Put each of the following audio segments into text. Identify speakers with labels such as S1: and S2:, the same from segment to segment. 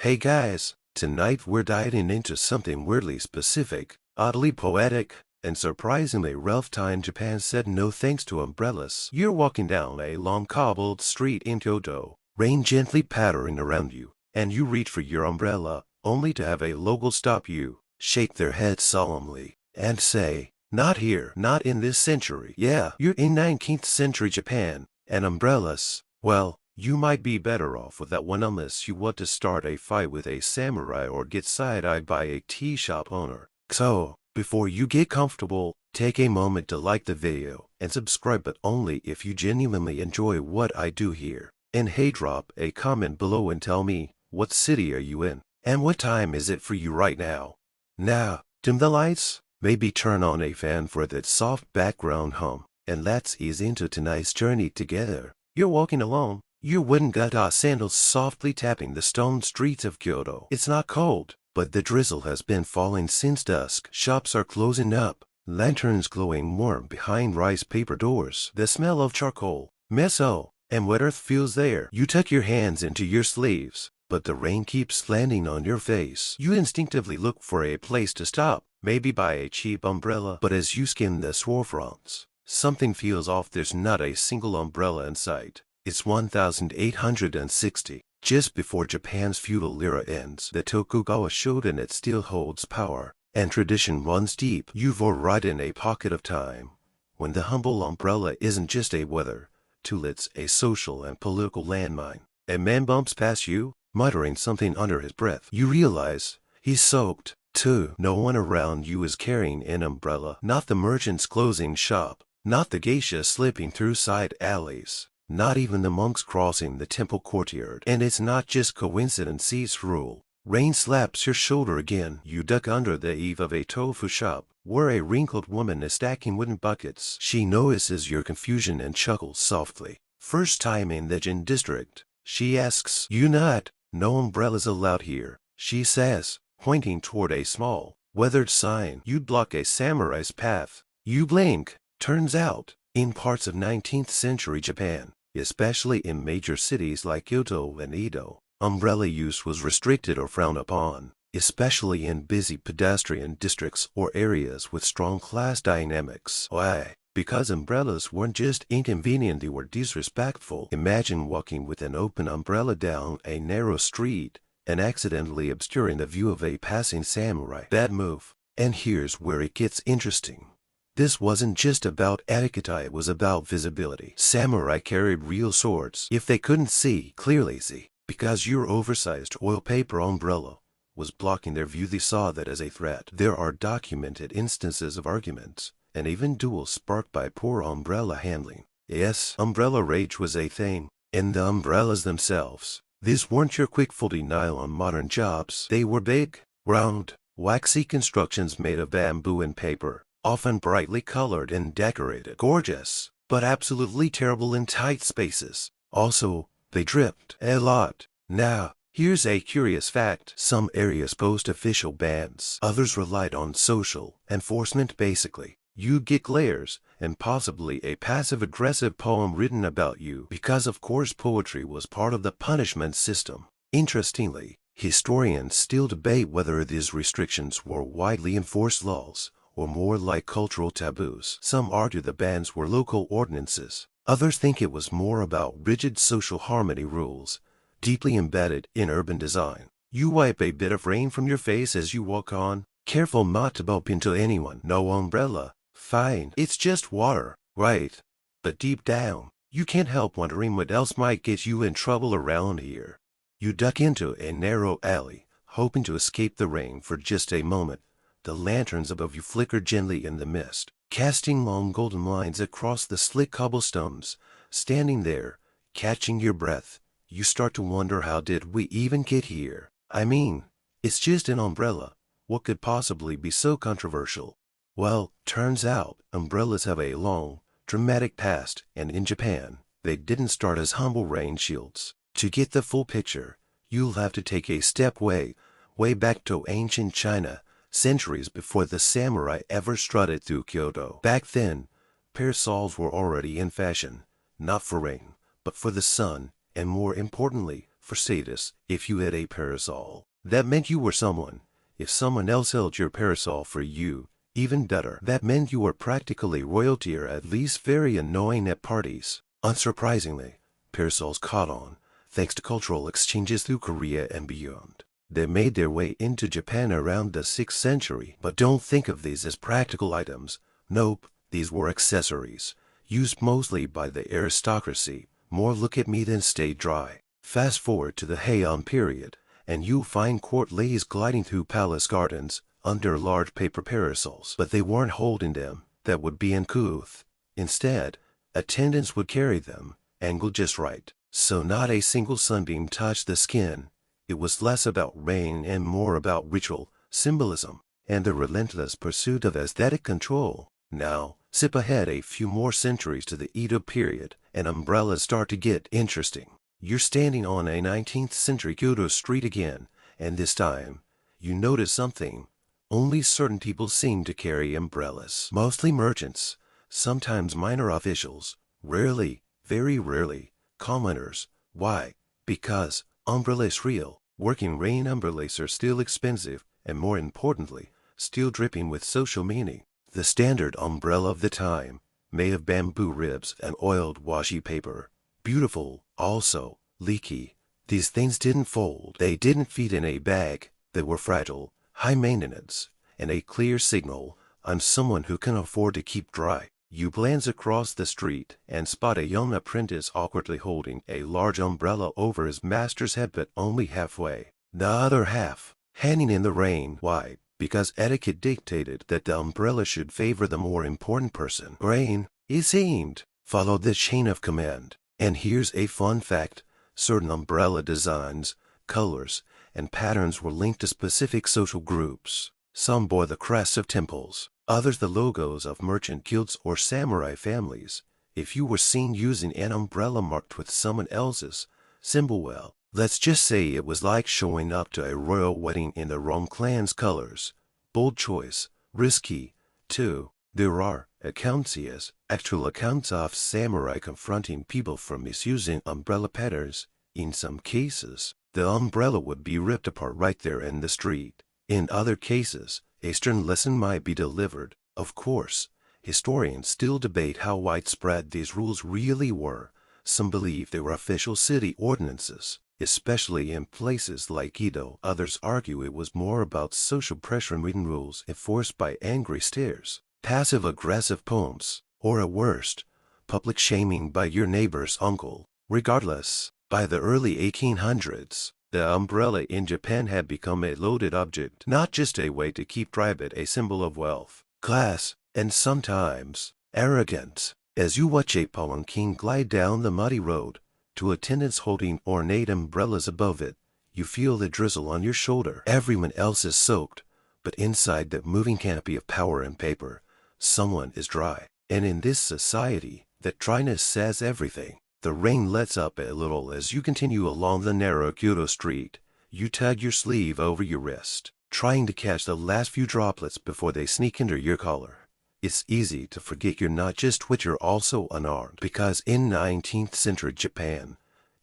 S1: Hey guys, tonight we're diving into something weirdly specific, oddly poetic, and surprisingly rough in Japan said no thanks to umbrellas. You're walking down a long cobbled street in Kyoto, rain gently pattering around you, and you reach for your umbrella, only to have a local stop you, shake their head solemnly, and say, "Not here, not in this century." Yeah, you're in 19th century Japan, and umbrellas, well, you might be better off with that one unless you want to start a fight with a samurai or get side-eyed by a tea shop owner. So, before you get comfortable, take a moment to like the video and subscribe, but only if you genuinely enjoy what I do here. And hey, drop a comment below and tell me, what city are you in? And what time is it for you right now? Now, dim the lights, maybe turn on a fan for that soft background hum, and let's ease into tonight's journey together. You're walking alone. Your wooden gata sandals softly tapping the stone streets of Kyoto. It's not cold, but the drizzle has been falling since dusk. Shops are closing up, lanterns glowing warm behind rice paper doors. The smell of charcoal, miso, and wet earth feels there. You tuck your hands into your sleeves, but the rain keeps landing on your face. You instinctively look for a place to stop, maybe buy a cheap umbrella, but as you skim the storefronts, something feels off. There's not a single umbrella in sight. It's 1860, just before Japan's feudal era ends. The Tokugawa Shogunate still holds power, and tradition runs deep. You've arrived in a pocket of time when the humble umbrella isn't just a weather tool, it's a social and political landmine. A man bumps past you, muttering something under his breath. You realize he's soaked, too. No one around you is carrying an umbrella. Not the merchant's closing shop, not the geisha slipping through side alleys, not even the monks crossing the temple courtyard. And it's not just coincidence's rule. Rain slaps your shoulder again. You duck under the eave of a tofu shop, where a wrinkled woman is stacking wooden buckets. She notices your confusion and chuckles softly. First time in the Jin district, she asks, "You not? No umbrellas allowed here," she says, pointing toward a small, weathered sign. You'd block a samurai's path. You blink. Turns out, in parts of 19th century Japan, especially in major cities like Kyoto and Edo, umbrella use was restricted or frowned upon, especially in busy pedestrian districts or areas with strong class dynamics. Why? Because umbrellas weren't just inconvenient, they were disrespectful. Imagine walking with an open umbrella down a narrow street and accidentally obscuring the view of a passing samurai. Bad move. And here's where it gets interesting. This wasn't just about etiquette, it was about visibility. Samurai carried real swords. If they couldn't see clearly, because your oversized oil paper umbrella was blocking their view, they saw that as a threat. There are documented instances of arguments and even duels sparked by poor umbrella handling. Yes, umbrella rage was a thing. And the umbrellas themselves, these weren't your quick folding nylon modern jobs. They were big, round, waxy constructions made of bamboo and paper, often brightly colored and decorated. Gorgeous, but absolutely terrible in tight spaces. Also, they dripped a lot. Now, here's a curious fact. Some areas post official bans. Others relied on social enforcement. Basically, you'd get glares and possibly a passive-aggressive poem written about you, because of course poetry was part of the punishment system. Interestingly, historians still debate whether these restrictions were widely enforced laws or more like cultural taboos. Some argue the bans were local ordinances. Others think it was more about rigid social harmony rules, deeply embedded in urban design. You wipe a bit of rain from your face as you walk on, careful not to bump into anyone. No umbrella. Fine, it's just water, right? But deep down, you can't help wondering what else might get you in trouble around here. You duck into a narrow alley, hoping to escape the rain for just a moment. The lanterns above you flicker gently in the mist, casting long golden lines across the slick cobblestones. Standing there, catching your breath, you start to wonder, how did we even get here? I mean, it's just an umbrella. What could possibly be so controversial? Well, turns out, umbrellas have a long, dramatic past, and in Japan, they didn't start as humble rain shields. To get the full picture, you'll have to take a step way back to ancient China, centuries before the samurai ever strutted through Kyoto. Back then, parasols were already in fashion, not for rain, but for the sun, and more importantly, for status. If you had a parasol, that meant you were someone. If someone else held your parasol for you, even better, that meant you were practically royalty, or at least very annoying at parties. Unsurprisingly, parasols caught on, thanks to cultural exchanges through Korea and beyond. They made their way into Japan around the 6th century, but don't think of these as practical items. Nope, these were accessories, used mostly by the aristocracy. More look at me than stay dry. Fast forward to the Heian period, and you'll find court ladies gliding through palace gardens under large paper parasols. But they weren't holding them. That would be uncouth. Instead, attendants would carry them, angled just right, so not a single sunbeam touched the skin. It was less about rain and more about ritual, symbolism, and the relentless pursuit of aesthetic control. Now, zip ahead a few more centuries to the Edo period, and umbrellas start to get interesting. You're standing on a 19th century Kyoto street again, and this time, you notice something. Only certain people seem to carry umbrellas. Mostly merchants, sometimes minor officials, rarely, very rarely, commoners. Why? Because umbrella is real. Working rain umbrellas are still expensive, and more importantly, still dripping with social meaning. The standard umbrella of the time, made of bamboo ribs and oiled washi paper. Beautiful, also leaky. These things didn't fold. They didn't fit in a bag. They were fragile, high maintenance, and a clear signal: I'm someone who can afford to keep dry. You glance across the street and spot a young apprentice awkwardly holding a large umbrella over his master's head, but only halfway. The other half hanging in the rain. Why? Because etiquette dictated that the umbrella should favor the more important person. Rain, it seemed, followed the chain of command. And here's a fun fact: certain umbrella designs, colors, and patterns were linked to specific social groups. Some bore the crests of temples, others the logos of merchant guilds or samurai families. If you were seen using an umbrella marked with someone else's symbol, well, let's just say it was like showing up to a royal wedding in the wrong clan's colors. Bold choice, risky, too. There are accounts, yes, actual accounts of samurai confronting people for misusing umbrella patterns. In some cases, the umbrella would be ripped apart right there in the street. In other cases, a stern lesson might be delivered. Of course, historians still debate how widespread these rules really were. Some believe they were official city ordinances, especially in places like Edo. Others argue it was more about social pressure and written rules enforced by angry stares, passive-aggressive poems, or at worst, public shaming by your neighbor's uncle. Regardless, by the early 1800s, the umbrella in Japan had become a loaded object, not just a way to keep dry, but a symbol of wealth, class, and sometimes arrogance. As you watch a palanquin glide down the muddy road, two attendants holding ornate umbrellas above it, you feel the drizzle on your shoulder. Everyone else is soaked, but inside that moving canopy of power and paper, someone is dry. And in this society, that dryness says everything. The rain lets up a little as you continue along the narrow Kyoto street. You tug your sleeve over your wrist, trying to catch the last few droplets before they sneak into your collar. It's easy to forget you're not just wet, you're also unarmed, because in 19th century Japan,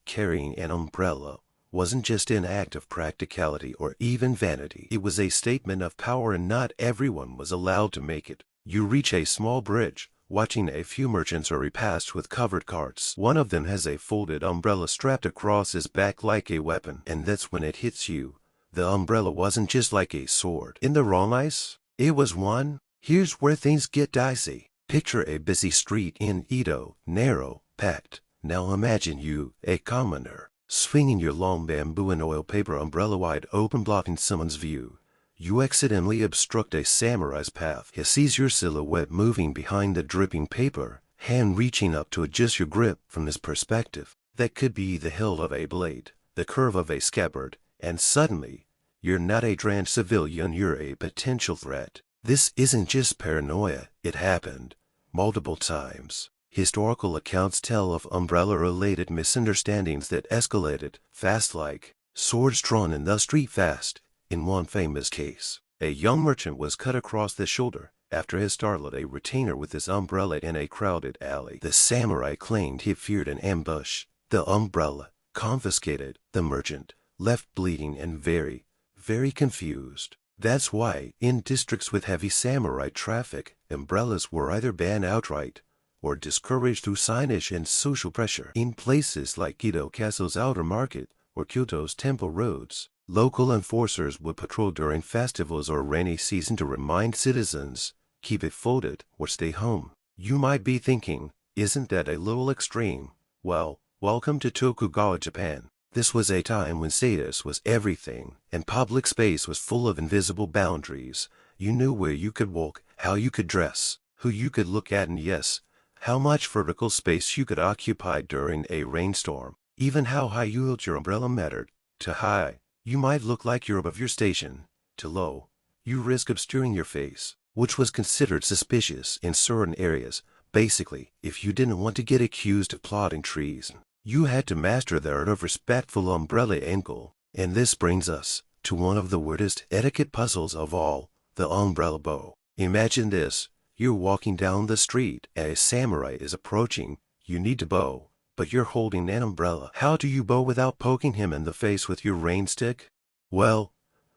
S1: carrying an umbrella wasn't just an act of practicality or even vanity. It was a statement of power, and not everyone was allowed to make it. You reach a small bridge, watching a few merchants hurry past with covered carts. One of them has a folded umbrella strapped across his back like a weapon, and that's when it hits you. The umbrella wasn't just like a sword in the wrong ice. It was one. Here's where things get dicey. Picture a busy street in Edo, narrow, packed. Now imagine you, a commoner, swinging your long bamboo and oil paper umbrella wide open, blocking someone's view. You accidentally obstruct a samurai's path. He sees your silhouette moving behind the dripping paper, hand reaching up to adjust your grip. From his perspective, that could be the hilt of a blade, the curve of a scabbard, and suddenly, you're not a drenched civilian, you're a potential threat. This isn't just paranoia, it happened multiple times. Historical accounts tell of umbrella-related misunderstandings that escalated fast, like swords drawn in the street fast. In one famous case, a young merchant was cut across the shoulder after he startled a retainer with his umbrella in a crowded alley. The samurai claimed he feared an ambush. The umbrella, confiscated. The merchant, left bleeding and very, very confused. That's why, in districts with heavy samurai traffic, umbrellas were either banned outright or discouraged through signage and social pressure. In places like Edo Castle's outer market or Kyoto's temple roads, local enforcers would patrol during festivals or rainy season to remind citizens, keep it folded or stay home. You might be thinking, isn't that a little extreme? Well, welcome to Tokugawa, Japan. This was a time when status was everything, and public space was full of invisible boundaries. You knew where you could walk, how you could dress, who you could look at, and yes, how much vertical space you could occupy during a rainstorm. Even how high you held your umbrella mattered. To high, you might look like you're above your station. To low, you risk obscuring your face, which was considered suspicious in certain areas. Basically, if you didn't want to get accused of plotting treason, you had to master the art of respectful umbrella angle. And this brings us to one of the weirdest etiquette puzzles of all, the umbrella bow. Imagine this. You're walking down the street and a samurai is approaching. You need to bow, but you're holding an umbrella. How do you bow without poking him in the face with your rain stick? Well,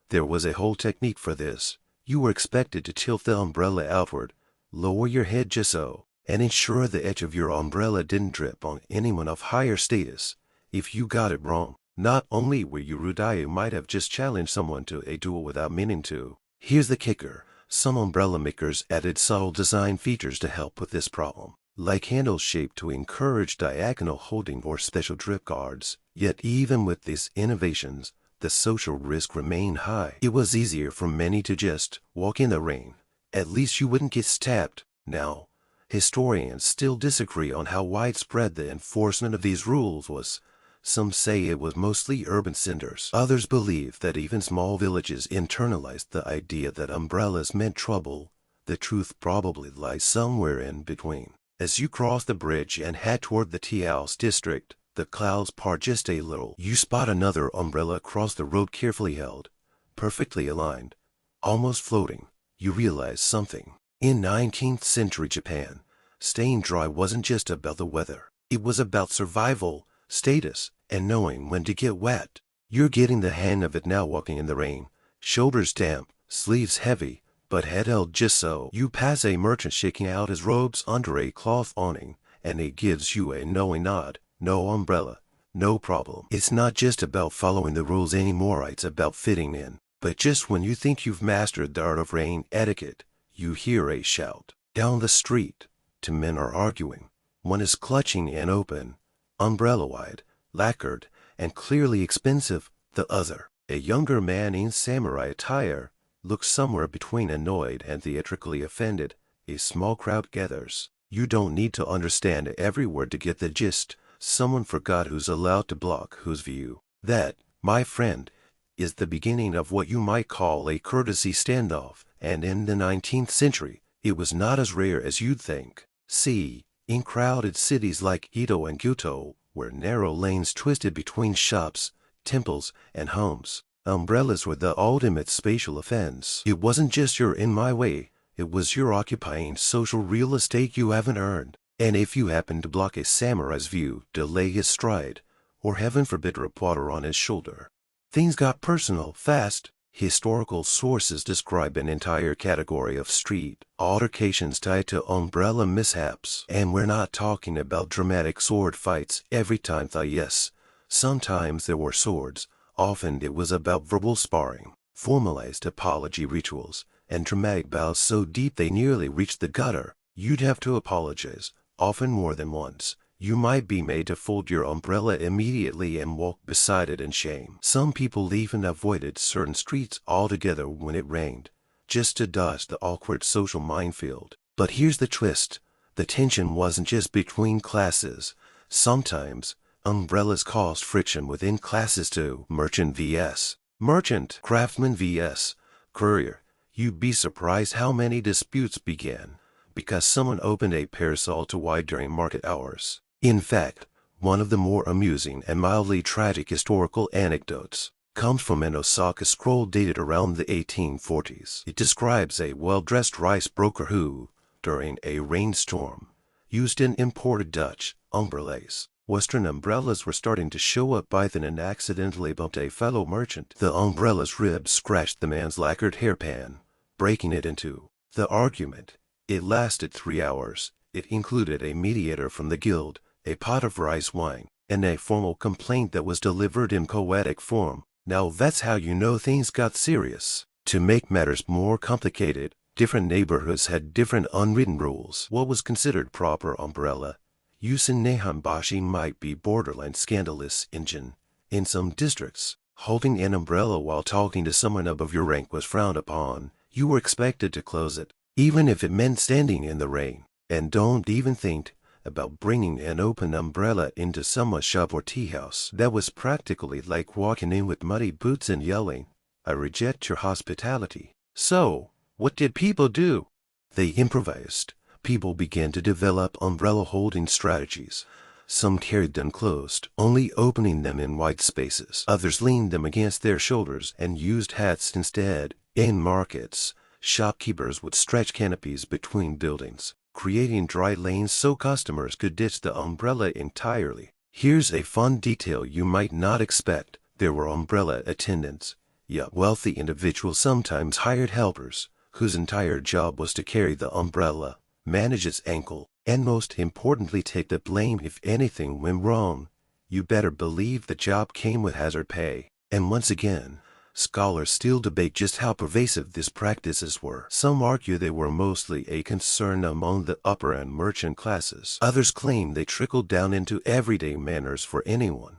S1: there was a whole technique for this. You were expected to tilt the umbrella outward, lower your head just so, and ensure the edge of your umbrella didn't drip on anyone of higher status. If you got it wrong, not only were you rude, you might have just challenged someone to a duel without meaning to. Here's the kicker. Some umbrella makers added subtle design features to help with this problem, like handles shaped to encourage diagonal holding or special drip guards. Yet even with these innovations, the social risk remained high. It was easier for many to just walk in the rain. At least you wouldn't get stabbed. Now, historians still disagree on how widespread the enforcement of these rules was. Some say it was mostly urban centers. Others believe that even small villages internalized the idea that umbrellas meant trouble. The truth probably lies somewhere in between. As you cross the bridge and head toward the tea house district, the clouds part just a little. You spot another umbrella across the road, carefully held, perfectly aligned, almost floating. You realize something. In 19th century Japan, staying dry wasn't just about the weather. It was about survival, status, and knowing when to get wet. You're getting the hang of it now, walking in the rain, shoulders damp, sleeves heavy, but head held just so. You pass a merchant shaking out his robes under a cloth awning, and he gives you a knowing nod. No umbrella, no problem. It's not just about following the rules anymore, it's about fitting in. But just when you think you've mastered the art of rain etiquette, you hear a shout. Down the street, two men are arguing. One is clutching an open, umbrella-wide, lacquered, and clearly expensive. The other, a younger man in samurai attire, looks somewhere between annoyed and theatrically offended. A small crowd gathers. You don't need to understand every word to get the gist. Someone forgot who's allowed to block whose view. That, my friend, is the beginning of what you might call a courtesy standoff. And in the 19th century, it was not as rare as you'd think. See, in crowded cities like Edo and Kyoto, where narrow lanes twisted between shops, temples, and homes, umbrellas were the ultimate spatial offense. It wasn't just you're in my way, it was you're occupying social real estate you haven't earned. And if you happen to block a samurai's view, delay his stride, or heaven forbid drip water on his shoulder, things got personal fast. Historical sources describe an entire category of street altercations tied to umbrella mishaps. And we're not talking about dramatic sword fights every time. Yes, sometimes there were swords. Often it was about verbal sparring, formalized apology rituals, and dramatic bows so deep they nearly reached the gutter. You'd have to apologize, often more than once. You might be made to fold your umbrella immediately and walk beside it in shame. Some people even avoided certain streets altogether when it rained, just to dodge the awkward social minefield. But here's the twist. The tension wasn't just between classes. Sometimes, umbrellas caused friction within classes too. Merchant vs. merchant, craftsman vs. courier. You'd be surprised how many disputes began because someone opened a parasol too wide during market hours. In fact, one of the more amusing and mildly tragic historical anecdotes comes from an Osaka scroll dated around the 1840s. It describes a well-dressed rice broker who, during a rainstorm, used an imported Dutch umbrellas. Western umbrellas were starting to show up. Python and accidentally bumped a fellow merchant. The umbrella's ribs scratched the man's lacquered hairpan, breaking it in two. The argument, it lasted 3 hours. It included a mediator from the guild, a pot of rice wine, and a formal complaint that was delivered in poetic form. Now that's how you know things got serious. To make matters more complicated, different neighborhoods had different unwritten rules. What was considered proper umbrella use in Nihonbashi might be borderline scandalous. In some districts, holding an umbrella while talking to someone above your rank was frowned upon. You were expected to close it, even if it meant standing in the rain. And don't even think about bringing an open umbrella into someone's shop or tea house. That was practically like walking in with muddy boots and yelling, "I reject your hospitality." So, what did people do? They improvised. People began to develop umbrella-holding strategies. Some carried them closed, only opening them in wide spaces. Others leaned them against their shoulders and used hats instead. In markets, shopkeepers would stretch canopies between buildings, creating dry lanes so customers could ditch the umbrella entirely. Here's a fun detail you might not expect. There were umbrella attendants. Yeah, wealthy individuals sometimes hired helpers, whose entire job was to carry the umbrella, manage its ankle, and most importantly take the blame if anything went wrong. You better believe the job came with hazard pay. And once again, scholars still debate just how pervasive these practices were. Some argue they were mostly a concern among the upper and merchant classes. Others claim they trickled down into everyday manners for anyone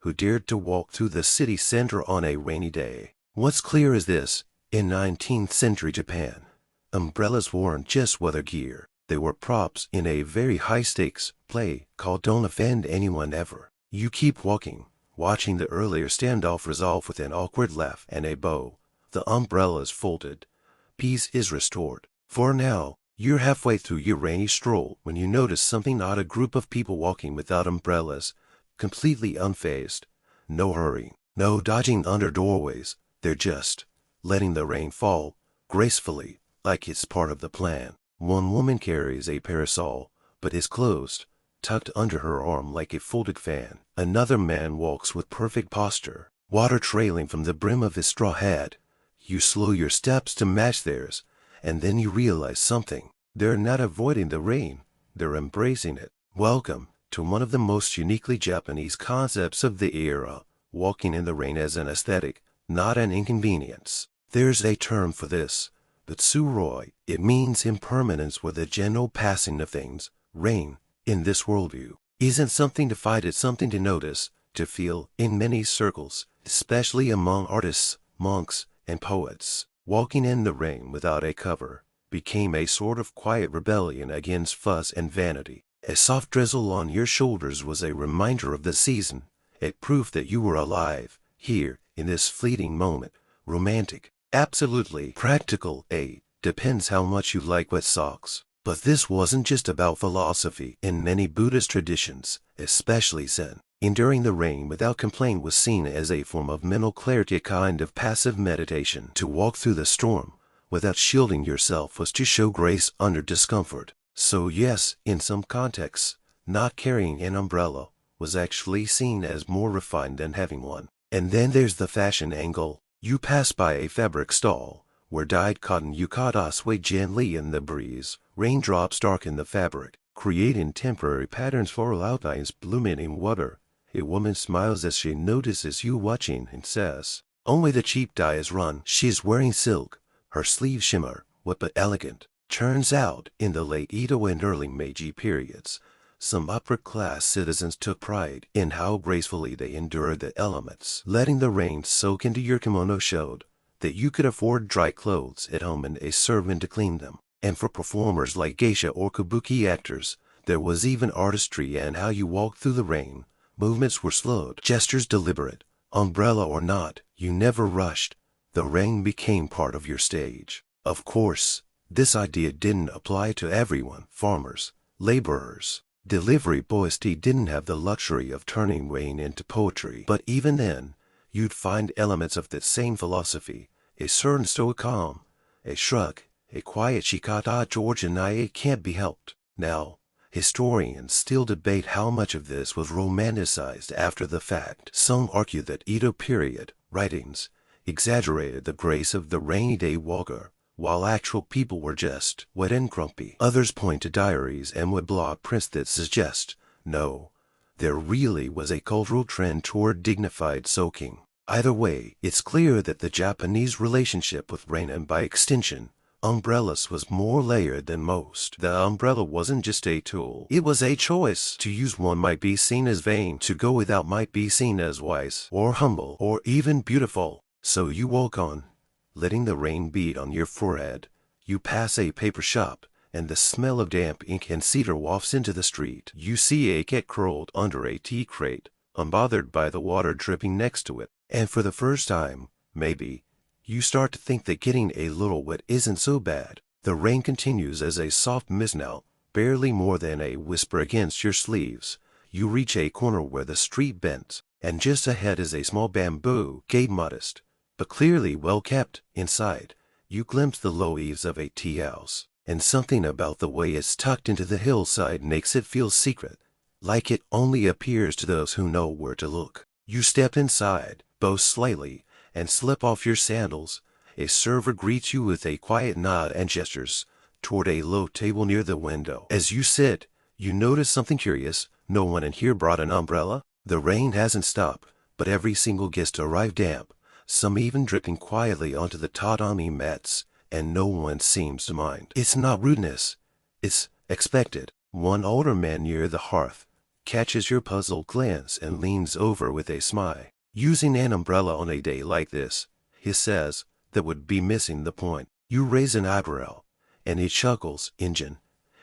S1: who dared to walk through the city center on a rainy day. What's clear is this: in 19th century Japan, umbrellas weren't just weather gear. They were props in a very high-stakes play called Don't Offend Anyone Ever. You keep walking, watching the earlier standoff resolve with an awkward laugh and a bow. The umbrella's folded. Peace is restored. For now, you're halfway through your rainy stroll when you notice something odd: a group of people walking without umbrellas, completely unfazed. No hurrying, no dodging under doorways. They're just letting the rain fall gracefully, like it's part of the plan. One woman carries a parasol, but is closed, tucked under her arm like a folded fan. Another man walks with perfect posture, water trailing from the brim of his straw hat. You slow your steps to match theirs, and then you realize something. They're not avoiding the rain, they're embracing it. Welcome to one of the most uniquely Japanese concepts of the era: walking in the rain as an aesthetic, not an inconvenience. There's a term for this, the tsuroi. It means impermanence, with a general passing of things. Rain, in this worldview, isn't something to fight, it's something to notice, to feel. In many circles, especially among artists, monks, and poets, walking in the rain without a cover became a sort of quiet rebellion against fuss and vanity. A soft drizzle on your shoulders was a reminder of the season, a proof that you were alive, here, in this fleeting moment. Romantic, absolutely practical. Depends how much you like wet socks. But this wasn't just about philosophy. In many Buddhist traditions, especially Zen, enduring the rain without complaint was seen as a form of mental clarity, a kind of passive meditation. To walk through the storm without shielding yourself was to show grace under discomfort. So yes, in some contexts, not carrying an umbrella was actually seen as more refined than having one. And then there's the fashion angle. You pass by a fabric stall where dyed cotton yukata sway gently in the breeze. Raindrops darken the fabric, creating temporary patterns, floral outlines blooming in water. A woman smiles as she notices you watching and says, "Only the cheap dye is run." She's wearing silk. Her sleeves shimmer, wet but elegant. Turns out, in the late Edo and early Meiji periods, some upper-class citizens took pride in how gracefully they endured the elements. Letting the rain soak into your kimono showed that you could afford dry clothes at home and a servant to clean them. And for performers like geisha or kabuki actors, there was even artistry in how you walked through the rain. Movements were slowed, gestures deliberate. Umbrella or not, you never rushed. The rain became part of your stage. Of course, this idea didn't apply to everyone. Farmers, laborers, delivery boys didn't have the luxury of turning rain into poetry. But even then, you'd find elements of that same philosophy. A certain stoic calm, a shrug, a quiet shikata. George and I, it can't be helped. Now, Historians still debate how much of this was romanticized after the fact. Some argue that Edo period writings exaggerated the grace of the rainy day walker, while actual people were just wet and grumpy. Others point to diaries and woodblock prints that suggest, no, there really was a cultural trend toward dignified soaking. Either way, it's clear that the Japanese relationship with rain, and by extension, umbrellas, was more layered than most. The umbrella wasn't just a tool. It was a choice. To use one might be seen as vain. To go without might be seen as wise, or humble, or even beautiful. So you walk on, letting the rain beat on your forehead. You pass a paper shop, and the smell of damp ink and cedar wafts into the street. You see a cat curled under a tea crate, unbothered by the water dripping next to it. And for the first time, maybe, you start to think that getting a little wet isn't so bad. The rain continues as a soft mist now, barely more than a whisper against your sleeves. You reach a corner where the street bends, and just ahead is a small bamboo gate, modest, but clearly well kept. Inside, you glimpse the low eaves of a tea house, and something about the way it's tucked into the hillside makes it feel secret, like it only appears to those who know where to look. You step inside, bow slightly, and slip off your sandals. A server greets you with a quiet nod and gestures toward a low table near the window. As you sit, you notice something curious. No one in here brought an umbrella. The rain hasn't stopped, but every single guest arrived damp, some even dripping quietly onto the tatami mats, and no one seems to mind. It's not rudeness. It's expected. One older man near the hearth catches your puzzled glance and leans over with a smile. Using an umbrella on a day like this, he says, that would be missing the point. You raise an eyebrow, and he chuckles. Engine.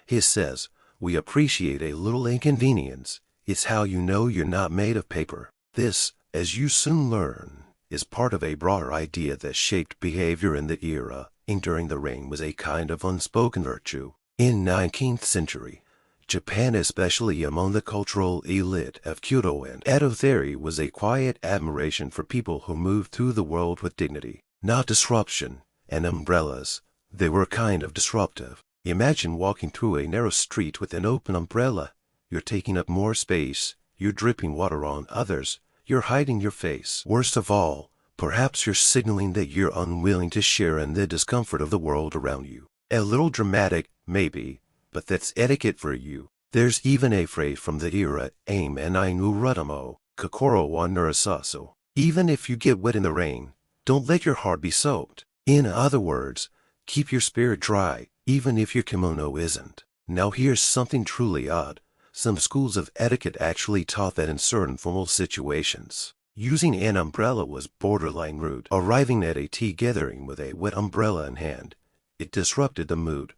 S1: He says, we appreciate a little inconvenience. It's how you know you're not made of paper. This, as you soon learn, is part of a broader idea that shaped behavior in the era. Enduring the rain was a kind of unspoken virtue. In 19th century, Japan, especially among the cultural elite of Kyoto and Edo, there was a quiet admiration for people who moved through the world with dignity, not disruption. And umbrellas, they were kind of disruptive. Imagine walking through a narrow street with an open umbrella. You're taking up more space, you're dripping water on others, you're hiding your face. Worst of all, perhaps you're signaling that you're unwilling to share in the discomfort of the world around you. A little dramatic, maybe, but that's etiquette for you. There's even a phrase from the era, aim and ainu rudamo, kokoro wa nurasaso. Even if you get wet in the rain, don't let your heart be soaked. In other words, keep your spirit dry, even if your kimono isn't. Now here's something truly odd. Some schools of etiquette actually taught that in certain formal situations, using an umbrella was borderline rude. Arriving at a tea gathering with a wet umbrella in hand, it disrupted the mood,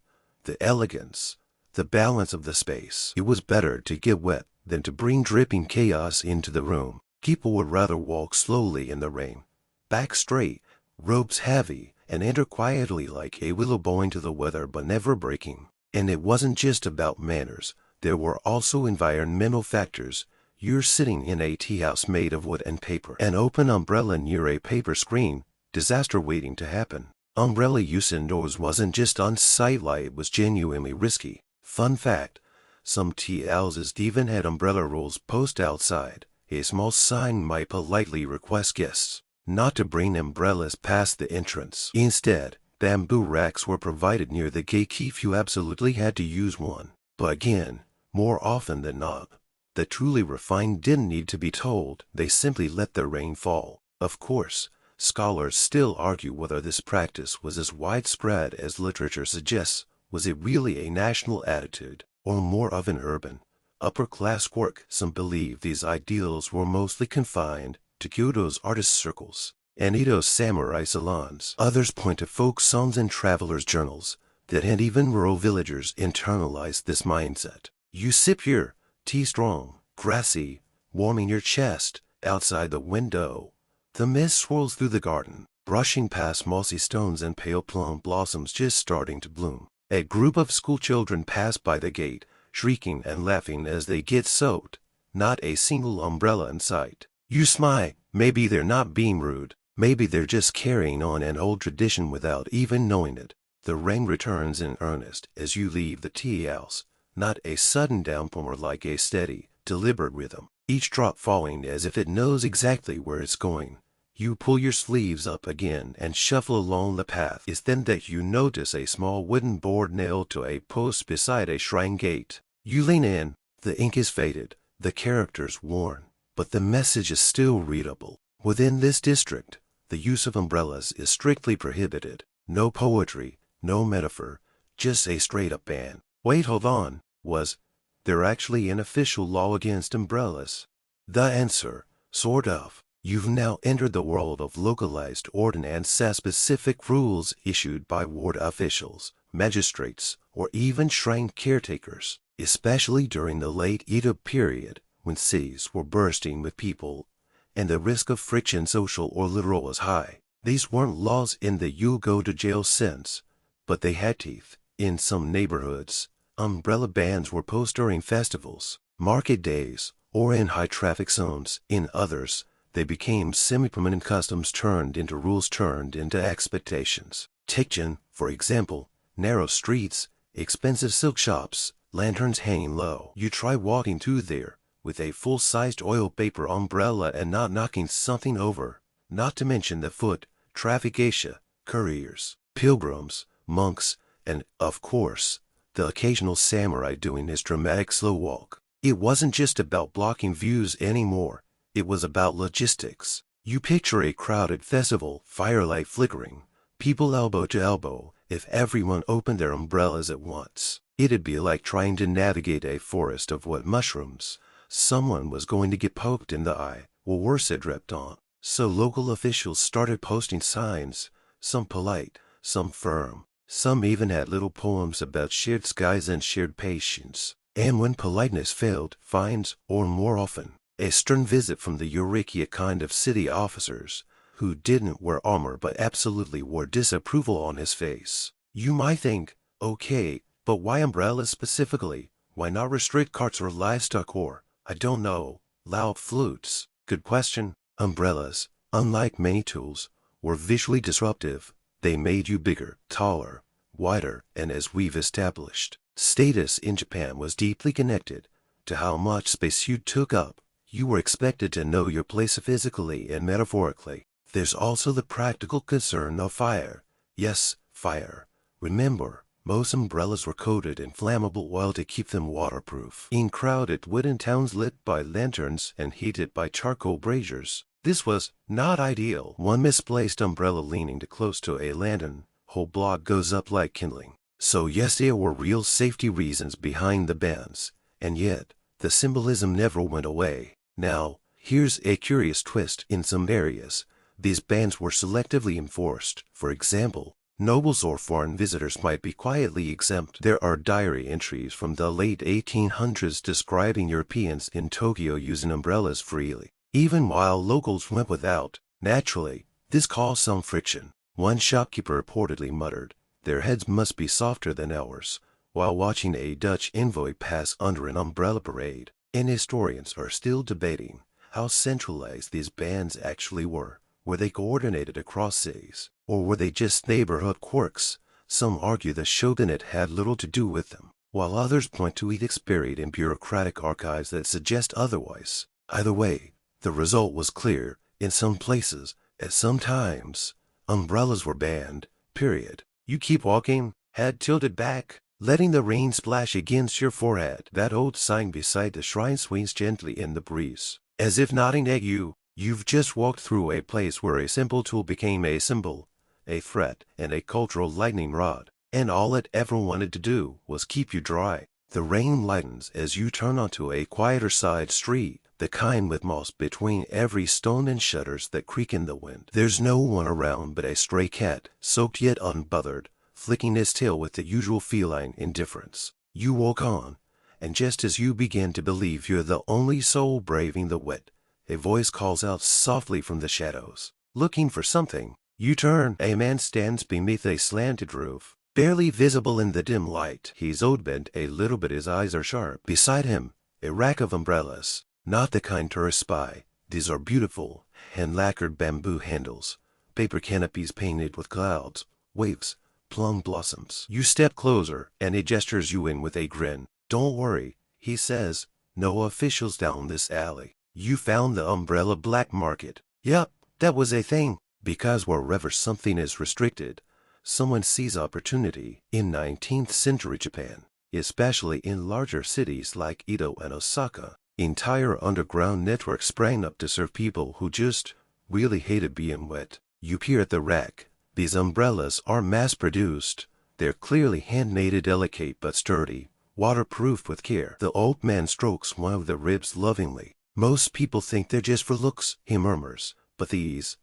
S1: the elegance, the balance of the space. It was better to get wet than to bring dripping chaos into the room. People would rather walk slowly in the rain, back straight, robes heavy, and enter quietly like a willow bowing to the weather but never breaking. And it wasn't just about manners. There were also environmental factors. You're sitting in a tea house made of wood and paper. An open umbrella near a paper screen. Disaster waiting to happen. Umbrella use indoors wasn't just unsightly, it was genuinely risky. Fun fact, some tea houses even had umbrella rules posted outside. A small sign might politely request guests not to bring umbrellas past the entrance. Instead, bamboo racks were provided near the gate if you absolutely had to use one. But again, more often than not, the truly refined didn't need to be told. They simply let the rain fall. Of course, scholars still argue whether this practice was as widespread as literature suggests. Was it really a national attitude, or more of an urban, upper-class quirk? Some believe these ideals were mostly confined to Kyoto's artist circles and Edo's samurai salons. Others point to folk songs and travelers' journals that had even rural villagers internalized this mindset. You sip your tea strong, grassy, warming your chest outside the window. The mist swirls through the garden, brushing past mossy stones and pale plum blossoms just starting to bloom. A group of schoolchildren pass by the gate, shrieking and laughing as they get soaked. Not a single umbrella in sight. You smile. Maybe they're not being rude. Maybe they're just carrying on an old tradition without even knowing it. The rain returns in earnest as you leave the tea house, not a sudden downpour like a steady, deliberate rhythm, each drop falling as if it knows exactly where it's going. You pull your sleeves up again and shuffle along the path. It's then that you notice a small wooden board nailed to a post beside a shrine gate. You lean in, the ink is faded, the characters worn, but the message is still readable. Within this district, the use of umbrellas is strictly prohibited. No poetry, no metaphor, just a straight-up ban. Wait, hold on. Was there actually an official law against umbrellas? The answer, sort of. You've now entered the world of localized ordinances, specific rules issued by ward officials, magistrates, or even shrine caretakers, especially during the late Edo period, when cities were bursting with people, and the risk of friction, social or literal, was high. These weren't laws in the you'll go to jail sense, but they had teeth. In some neighborhoods, umbrella bans were posted during festivals, market days, or in high-traffic zones. In others, they became semi-permanent customs turned into rules, turned into expectations. Tikjin, for example, narrow streets, expensive silk shops, lanterns hanging low. You try walking through there with a full-sized oil paper umbrella and not knocking something over, not to mention the foot traffic, geisha, couriers, pilgrims, monks, and, of course, the occasional samurai doing his dramatic slow walk. It wasn't just about blocking views anymore. It was about logistics. You picture a crowded festival, firelight flickering, people elbow to elbow. If everyone opened their umbrellas at once, it'd be like trying to navigate a forest of wet mushrooms. Someone was going to get poked in the eye, or worse, it dripped on. So local officials started posting signs, some polite, some firm. Some even had little poems about shared skies and shared patience. And when politeness failed, fines, or more often, a stern visit from the Eureka kind of city officers, who didn't wear armor but absolutely wore disapproval on his face. You might think, okay, but why umbrellas specifically? Why not restrict carts or livestock or, I don't know, loud flutes? Good question. Umbrellas, unlike many tools, were visually disruptive. They made you bigger, taller, wider, and as we've established, status in Japan was deeply connected to how much space you took up. You were expected to know your place physically and metaphorically. There's also the practical concern of fire. Yes, fire. Remember, most umbrellas were coated in flammable oil to keep them waterproof. In crowded wooden towns lit by lanterns and heated by charcoal braziers, this was not ideal. One misplaced umbrella leaning too close to a lantern, whole block goes up like kindling. So yes, there were real safety reasons behind the bans, and yet the symbolism never went away. Now, here's a curious twist. In some areas, these bans were selectively enforced. For example, nobles or foreign visitors might be quietly exempt. There are diary entries from the late 1800s describing Europeans in Tokyo using umbrellas freely, even while locals went without. Naturally, this caused some friction. One shopkeeper reportedly muttered, "Their heads must be softer than ours," while watching a Dutch envoy pass under an umbrella parade. And historians are still debating how centralized these bans actually were. Were they coordinated across cities, or were they just neighborhood quirks? Some argue the shogunate had little to do with them, while others point to edicts buried in bureaucratic archives that suggest otherwise. Either way, the result was clear. In some places, at some times, umbrellas were banned, period. You keep walking, head tilted back, letting the rain splash against your forehead. That old sign beside the shrine swings gently in the breeze, as if nodding at you. You've just walked through a place where a simple tool became a symbol, a threat, and a cultural lightning rod, and all it ever wanted to do was keep you dry. The rain lightens as you turn onto a quieter side street, the kind with moss between every stone and shutters that creak in the wind. There's no one around but a stray cat, soaked yet unbothered, flicking his tail with the usual feline indifference. You walk on, and just as you begin to believe you're the only soul braving the wet, a voice calls out softly from the shadows, looking for something. You turn. A man stands beneath a slanted roof, barely visible in the dim light. He's old-bent a little, but his eyes are sharp. Beside him, a rack of umbrellas, not the kind tourists spy. These are beautiful, hand-lacquered bamboo handles, paper canopies painted with clouds, waves, plum blossoms. You step closer, and he gestures you in with a grin. Don't worry, he says, no officials down this alley. You found the umbrella black market. Yup, that was a thing. Because wherever something is restricted, someone sees opportunity. In 19th century Japan, especially in larger cities like Edo and Osaka, entire underground networks sprang up to serve people who just really hated being wet. You peer at the rack. These umbrellas are mass-produced. They're clearly hand-knitted, delicate but sturdy, waterproof with care. The old man strokes one of the ribs lovingly. Most people think they're just for looks, he murmurs, but these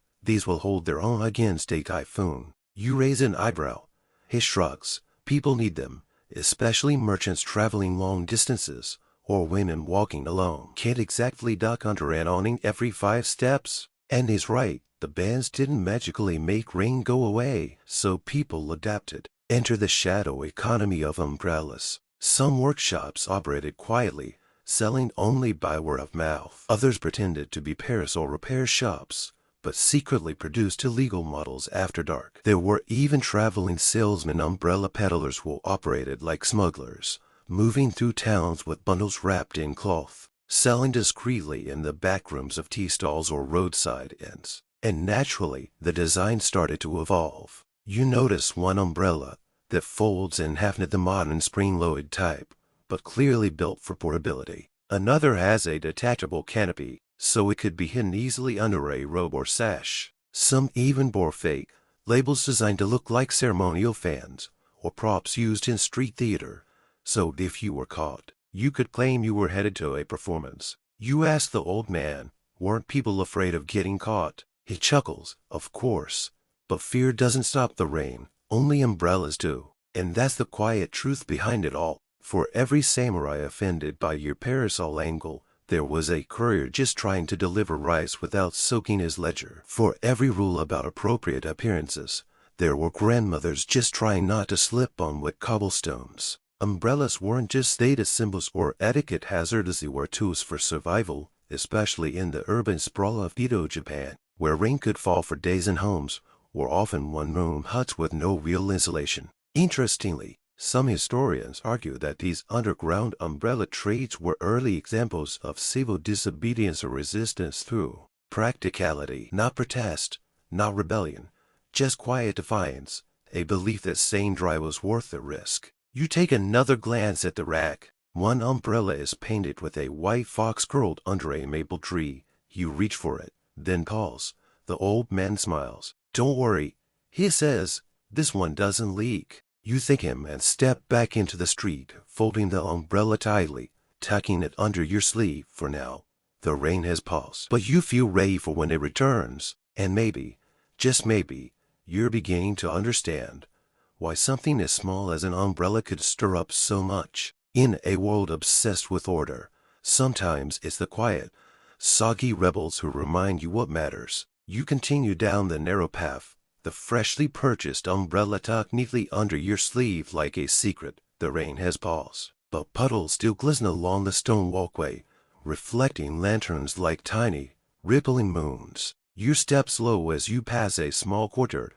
S1: will hold their own against a typhoon. You raise an eyebrow. He shrugs. People need them, especially merchants traveling long distances, or women walking alone. Can't exactly duck under an awning every 5 steps. And he's right, the bans didn't magically make rain go away, so people adapted. Enter the shadow economy of umbrellas. Some workshops operated quietly, selling only by word of mouth. Others pretended to be parasol repair shops, but secretly produced illegal models after dark. There were even traveling salesmen, umbrella peddlers who operated like smugglers, moving through towns with bundles wrapped in cloth, selling discreetly in the back rooms of tea stalls or roadside inns. And naturally, the design started to evolve. You notice one umbrella that folds in half, the modern spring-loaded type, but clearly built for portability. Another has a detachable canopy, so it could be hidden easily under a robe or sash. Some even bore fake labels designed to look like ceremonial fans or props used in street theater, so if you were caught, you could claim you were headed to a performance. You ask the old man, weren't people afraid of getting caught? He chuckles, of course, but fear doesn't stop the rain, only umbrellas do. And that's the quiet truth behind it all. For every samurai offended by your parasol angle, there was a courier just trying to deliver rice without soaking his ledger. For every rule about appropriate appearances, there were grandmothers just trying not to slip on wet cobblestones. Umbrellas weren't just status symbols or etiquette hazards, they were tools for survival, especially in the urban sprawl of Edo, Japan, where rain could fall for days in homes, or often one-room huts with no real insulation. Interestingly, some historians argue that these underground umbrella trades were early examples of civil disobedience or resistance through practicality, not protest, not rebellion, just quiet defiance, a belief that staying dry was worth the risk. You take another glance at the rack. One umbrella is painted with a white fox curled under a maple tree. You reach for it, then pause. The old man smiles. Don't worry, he says, this one doesn't leak. You thank him and step back into the street, folding the umbrella tightly, tucking it under your sleeve for now. The rain has paused, but you feel ready for when it returns. And maybe, just maybe, you're beginning to understand why something as small as an umbrella could stir up so much. In a world obsessed with order, sometimes it's the quiet, soggy rebels who remind you what matters. You continue down the narrow path, the freshly purchased umbrella tucked neatly under your sleeve like a secret. The rain has paused, but puddles still glisten along the stone walkway, reflecting lanterns like tiny, rippling moons. You step slow as you pass a small courtyard,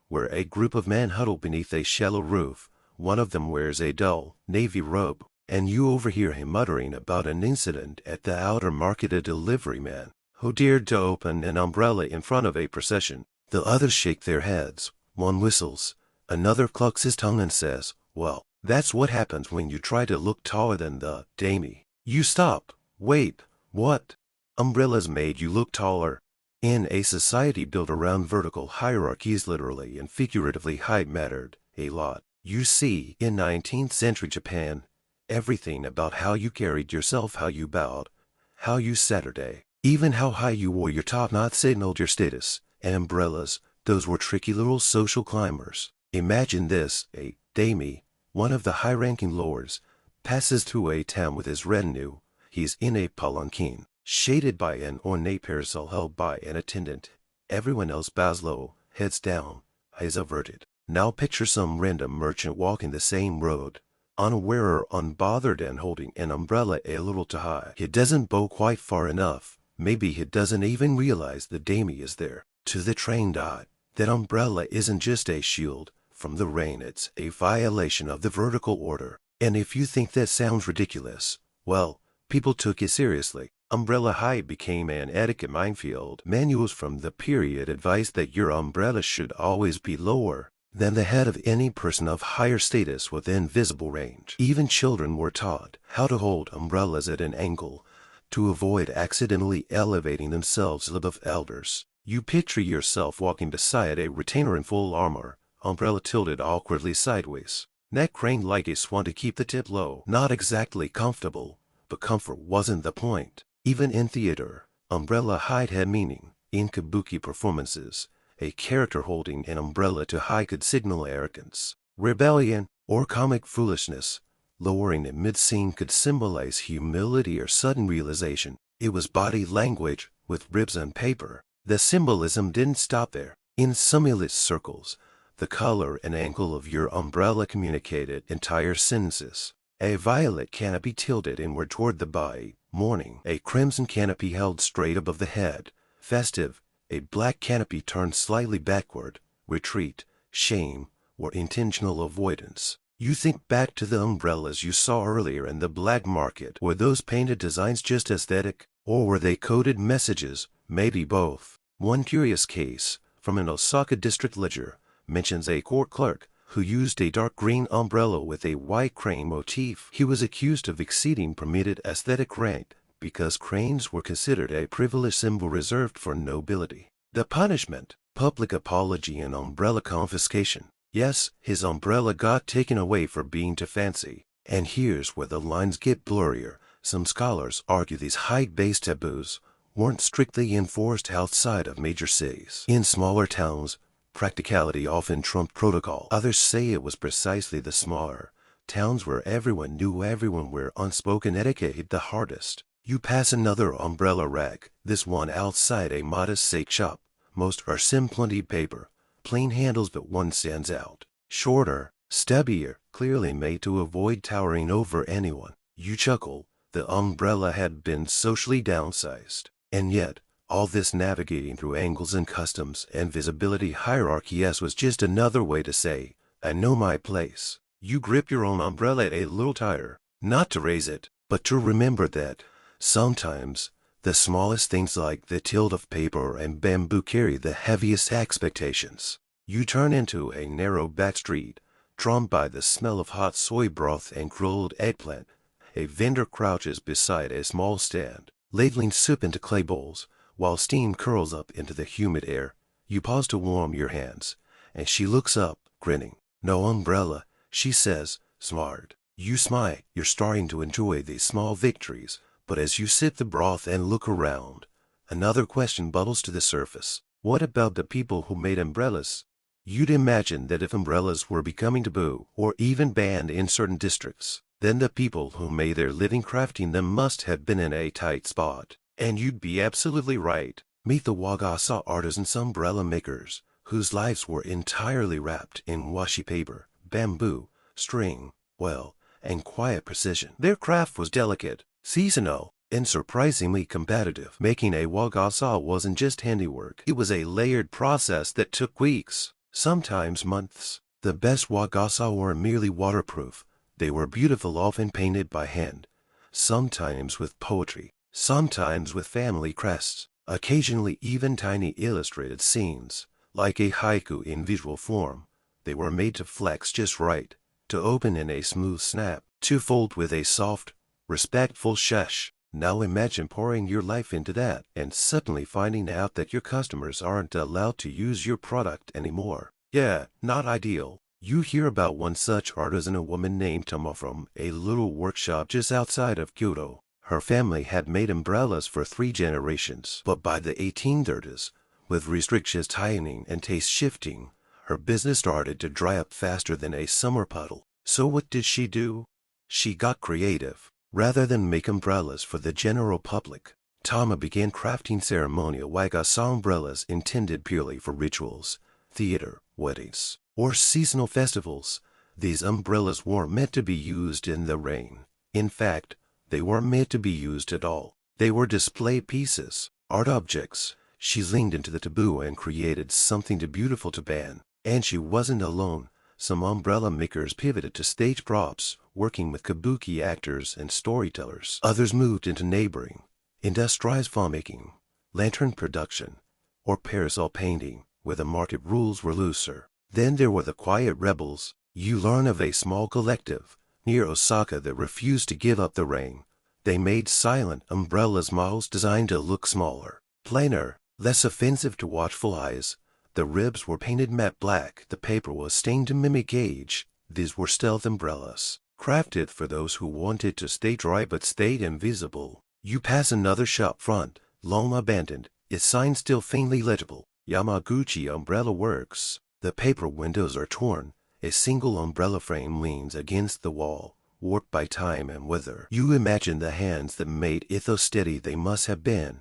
S1: where a group of men huddle beneath a shallow roof. One of them wears a dull, navy robe, and you overhear him muttering about an incident at the outer market. A delivery man who dared to open an umbrella in front of a procession. The others shake their heads. One whistles. Another clucks his tongue and says, well, that's what happens when you try to look taller than the daimyo. You stop. Wait, what? Umbrellas made you look taller. In a society built around vertical hierarchies, literally and figuratively, height mattered a lot. You see, in 19th century Japan, everything about how you carried yourself, how you bowed, how you Saturday, even how high you wore your top knot signaled your status. And umbrellas, those were tricky little social climbers. Imagine this, a daimyo, one of the high-ranking lords, passes through a town with his retinue. He's in a palanquin, shaded by an ornate parasol held by an attendant. Everyone else bows low, heads down, eyes averted. Now picture some random merchant walking the same road, unaware or unbothered and holding an umbrella a little too high. He doesn't bow quite far enough. Maybe he doesn't even realize the daimyo is there. To the trained eye, that umbrella isn't just a shield from the rain, it's a violation of the vertical order. And if you think that sounds ridiculous, well, people took it seriously. Umbrella height became an etiquette minefield. Manuals from the period advised that your umbrella should always be lower than the head of any person of higher status within visible range. Even children were taught how to hold umbrellas at an angle to avoid accidentally elevating themselves above elders. You picture yourself walking beside a retainer in full armor, umbrella tilted awkwardly sideways, neck craned like a swan to keep the tip low. Not exactly comfortable, but comfort wasn't the point. Even in theater, umbrella height had meaning. In kabuki performances, a character holding an umbrella too high could signal arrogance, rebellion, or comic foolishness. Lowering it mid-scene could symbolize humility or sudden realization. It was body language with ribs on paper. The symbolism didn't stop there. In some elite circles, the color and angle of your umbrella communicated entire sentences. A violet canopy tilted inward toward the body, mourning. A crimson canopy held straight above the head, festive. A black canopy turned slightly backward, retreat, shame, or intentional avoidance. You think back to the umbrellas you saw earlier in the black market. Were those painted designs just aesthetic, or were they coded messages? Maybe both. One curious case, from an Osaka district ledger, mentions a court clerk who used a dark green umbrella with a white crane motif. He was accused of exceeding permitted aesthetic rank because cranes were considered a privileged symbol reserved for nobility. The punishment: public apology and umbrella confiscation. Yes, his umbrella got taken away for being too fancy. And here's where the lines get blurrier. Some scholars argue these height-based taboos weren't strictly enforced outside of major cities. In smaller towns, practicality often trumped protocol. Others say it was precisely the smaller towns where everyone knew everyone where unspoken etiquette hit the hardest. You pass another umbrella rack, this one outside a modest sake shop. Most are simply paper, plain handles, but one stands out. Shorter, stubbier, clearly made to avoid towering over anyone. You chuckle. The umbrella had been socially downsized. And yet, all this navigating through angles and customs and visibility hierarchies was just another way to say, I know my place. You grip your own umbrella a little tighter, not to raise it, but to remember that sometimes the smallest things like the tilt of paper and bamboo carry the heaviest expectations. You turn into a narrow back street, drawn by the smell of hot soy broth and grilled eggplant. A vendor crouches beside a small stand, ladling soup into clay bowls, while steam curls up into the humid air. You pause to warm your hands, and she looks up, grinning. No umbrella, she says, smart. You smile. You're starting to enjoy these small victories, but as you sip the broth and look around, another question bubbles to the surface. What about the people who made umbrellas? You'd imagine that if umbrellas were becoming taboo, or even banned in certain districts, then the people who made their living crafting them must have been in a tight spot. And you'd be absolutely right. Meet the Wagasa artisans umbrella makers, whose lives were entirely wrapped in washi paper, bamboo, string, well, and quiet precision. Their craft was delicate, seasonal, and surprisingly competitive. Making a Wagasa wasn't just handiwork. It was a layered process that took weeks, sometimes months. The best Wagasa were merely waterproof. They were beautiful, often painted by hand, sometimes with poetry, sometimes with family crests, occasionally even tiny illustrated scenes, like a haiku in visual form. They were made to flex just right, to open in a smooth snap, to fold with a soft, respectful shush. Now imagine pouring your life into that and suddenly finding out that your customers aren't allowed to use your product anymore. Yeah, not ideal. You hear about one such artisan, a woman named Tama from a little workshop just outside of Kyoto. Her family had made umbrellas for 3 generations, but by the 1830s, with restrictions tightening and taste shifting, her business started to dry up faster than a summer puddle. So what did she do? She got creative. Rather than make umbrellas for the general public, Tama began crafting ceremonial Wagasa umbrellas intended purely for rituals, theater, weddings, or seasonal festivals. These umbrellas weren't meant to be used in the rain. In fact, they weren't meant to be used at all. They were display pieces, art objects. She leaned into the taboo and created something too beautiful to ban. And she wasn't alone. Some umbrella makers pivoted to stage props, working with kabuki actors and storytellers. Others moved into neighboring, industrialized filmmaking, lantern production, or parasol painting, where the market rules were looser. Then there were the quiet rebels. You learn of a small collective near Osaka that refused to give up the rain. They made silent umbrellas models designed to look smaller, plainer, less offensive to watchful eyes. The ribs were painted matte black. The paper was stained to mimic age. These were stealth umbrellas, crafted for those who wanted to stay dry but stayed invisible. You pass another shop front, long abandoned, its sign still faintly legible. Yamaguchi Umbrella Works. The paper windows are torn. A single umbrella frame leans against the wall, warped by time and weather. You imagine the hands that made it so steady they must have been.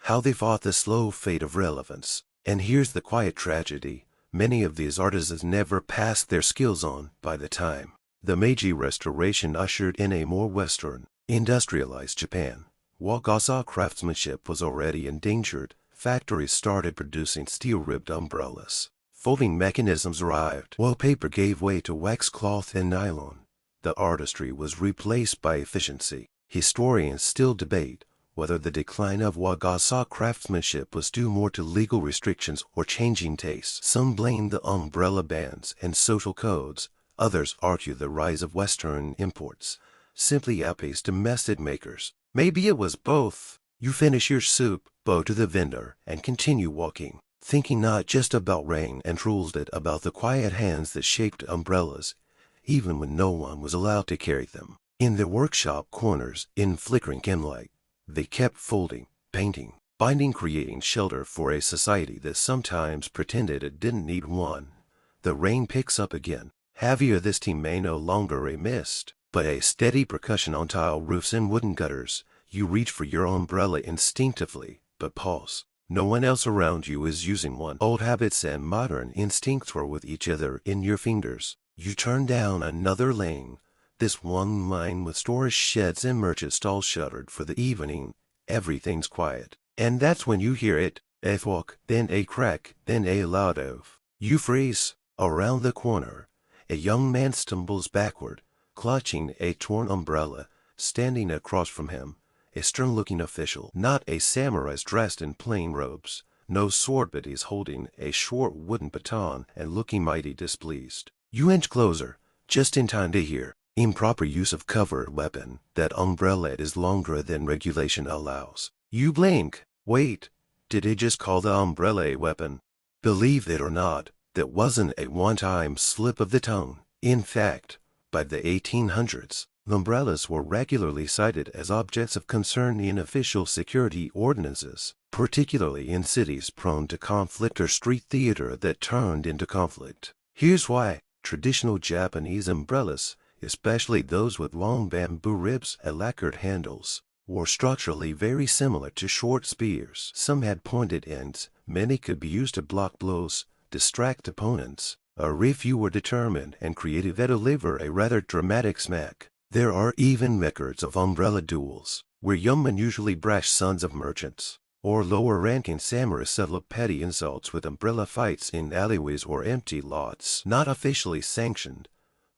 S1: How they fought the slow fate of relevance. And here's the quiet tragedy. Many of these artisans never passed their skills on by the time the Meiji Restoration ushered in a more Western, industrialized Japan. Wakasa craftsmanship was already endangered. Factories started producing steel-ribbed umbrellas. Folding mechanisms arrived. Wallpaper gave way to wax cloth and nylon. The artistry was replaced by efficiency. Historians still debate whether the decline of Wakasa craftsmanship was due more to legal restrictions or changing tastes. Some blame the umbrella bans and social codes. Others argue the rise of Western imports simply outpaced domestic makers. Maybe it was both. You finish your soup, bow to the vendor, and continue walking, thinking not just about rain and rules but about the quiet hands that shaped umbrellas, even when no one was allowed to carry them. In the workshop corners, in flickering candlelight, they kept folding, painting, binding, creating shelter for a society that sometimes pretended it didn't need one. The rain picks up again. Heavier this time may no longer a mist, but a steady percussion on tile roofs and wooden gutters. You reach for your umbrella instinctively, but pause. No one else around you is using one. Old habits and modern instincts were with each other in your fingers. You turn down another lane. This one line with stores, sheds, and merchant stalls shuttered for the evening. Everything's quiet. And that's when you hear it. A thwack, then a crack, then a loud oath. You freeze. Around the corner, a young man stumbles backward, clutching a torn umbrella. Standing across from him, a stern-looking official, not a samurai dressed in plain robes. No sword, but he's holding a short wooden baton and looking mighty displeased. You inch closer, just in time to hear. Improper use of cover weapon. That umbrella is longer than regulation allows. You blink. Wait, did he just call the umbrella a weapon? Believe it or not, that wasn't a one-time slip of the tongue. In fact, by the 1800s, umbrellas were regularly cited as objects of concern in official security ordinances, particularly in cities prone to conflict or street theater that turned into conflict. Here's why. Traditional Japanese umbrellas, especially those with long bamboo ribs and lacquered handles, were structurally very similar to short spears. Some had pointed ends. Many could be used to block blows, distract opponents, or if you were determined and creative to deliver a rather dramatic smack. There are even records of umbrella duels, where young men, usually brash sons of merchants, or lower-ranking samurai settled petty insults with umbrella fights in alleyways or empty lots. Not officially sanctioned,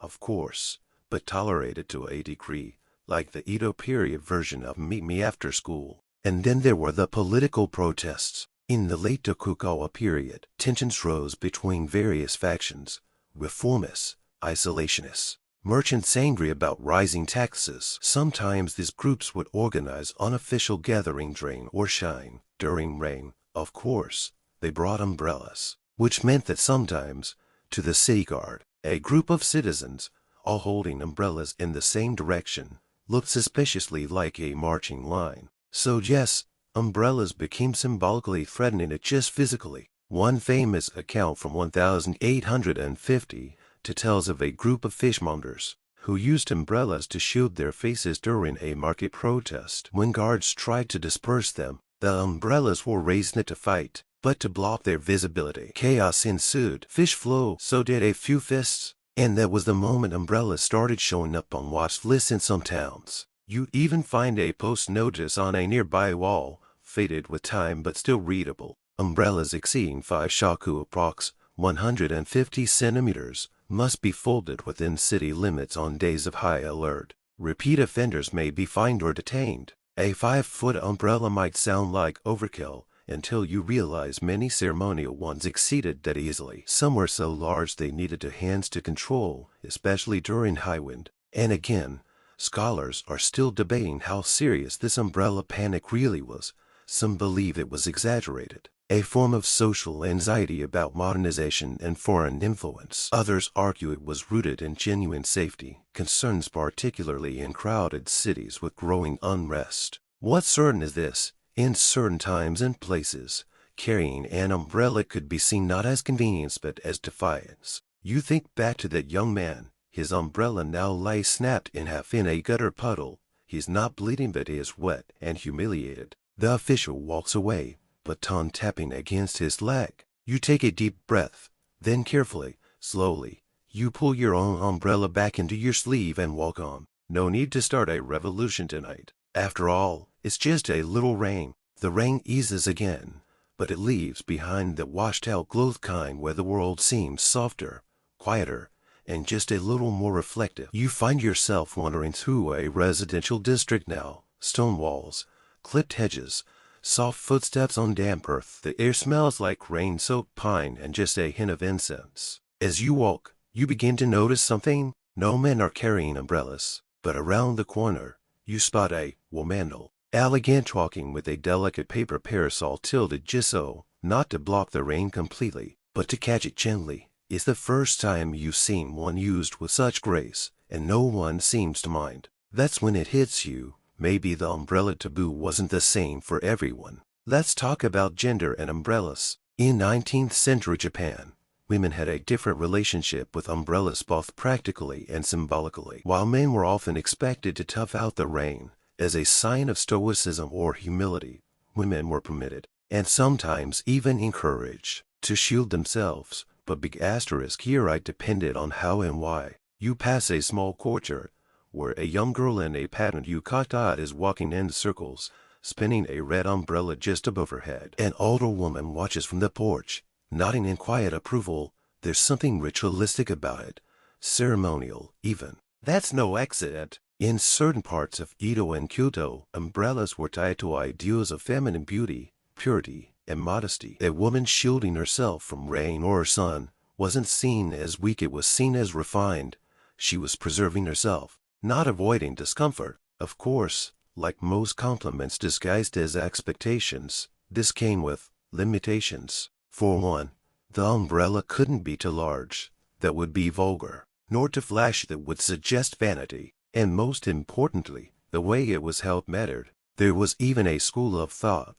S1: of course, but tolerated to a degree, like the Edo period version of Meet Me After School. And then there were the political protests. In the late Tokugawa period, tensions rose between various factions: reformists, isolationists, merchants angry about rising taxes. Sometimes these groups would organize unofficial gatherings, rain or shine. During rain, of course, they brought umbrellas, which meant that sometimes, to the city guard, a group of citizens, all holding umbrellas in the same direction, looked suspiciously like a marching line. So yes, umbrellas became symbolically threatening, not just physically. One famous account from 1850 tells of a group of fishmongers who used umbrellas to shield their faces during a market protest. When guards tried to disperse them, the umbrellas were raised not to fight, but to block their visibility. Chaos ensued. Fish flew, so did a few fists, and that was the moment umbrellas started showing up on watch lists in some towns. You'd even find a post notice on a nearby wall, faded with time but still readable: umbrellas exceeding 5 shaku approx. 150 centimeters, must be folded within city limits on days of high alert. Repeat offenders may be fined or detained. A 5-foot umbrella might sound like overkill until you realize many ceremonial ones exceeded that easily. Some were so large they needed two hands to control, especially during high wind. And again, scholars are still debating how serious this umbrella panic really was. Some believe it was exaggerated, a form of social anxiety about modernization and foreign influence. Others argue it was rooted in genuine safety concerns, particularly in crowded cities with growing unrest. What's certain is this: in certain times and places, carrying an umbrella could be seen not as convenience but as defiance. You think back to that young man. His umbrella now lies snapped in half in a gutter puddle. He's not bleeding, but he is wet and humiliated. The official walks away, baton tapping against his leg. You take a deep breath. Then carefully, slowly, you pull your own umbrella back into your sleeve and walk on. No need to start a revolution tonight. After all, it's just a little rain. The rain eases again, but it leaves behind the washed-out clothed kind where the world seems softer, quieter, and just a little more reflective. You find yourself wandering through a residential district now. Stone walls, clipped hedges, soft footsteps on damp earth. The air smells like rain-soaked pine and just a hint of incense. As you walk, you begin to notice something. No men are carrying umbrellas, but around the corner, you spot a woman, elegant, walking with a delicate paper parasol tilted just so, not to block the rain completely, but to catch it gently. It's the first time you've seen one used with such grace, and no one seems to mind. That's when it hits you. Maybe the umbrella taboo wasn't the same for everyone. Let's talk about gender and umbrellas. In 19th century Japan, women had a different relationship with umbrellas both practically and symbolically. While men were often expected to tough out the rain as a sign of stoicism or humility, women were permitted, and sometimes even encouraged, to shield themselves. But big asterisk here, it depended on how and why. You pass a small courtyard where a young girl in a patterned yukata is walking in circles, spinning a red umbrella just above her head. An older woman watches from the porch, nodding in quiet approval. There's something ritualistic about it, ceremonial even. That's no accident. In certain parts of Edo and Kyoto, umbrellas were tied to ideals of feminine beauty, purity, and modesty. A woman shielding herself from rain or sun wasn't seen as weak, it was seen as refined. She was preserving herself, not avoiding discomfort. Of course, like most compliments disguised as expectations, this came with limitations. For one, the umbrella couldn't be too large. That would be vulgar. Nor too flashy. That would suggest vanity. And most importantly, the way it was held mattered. There was even a school of thought,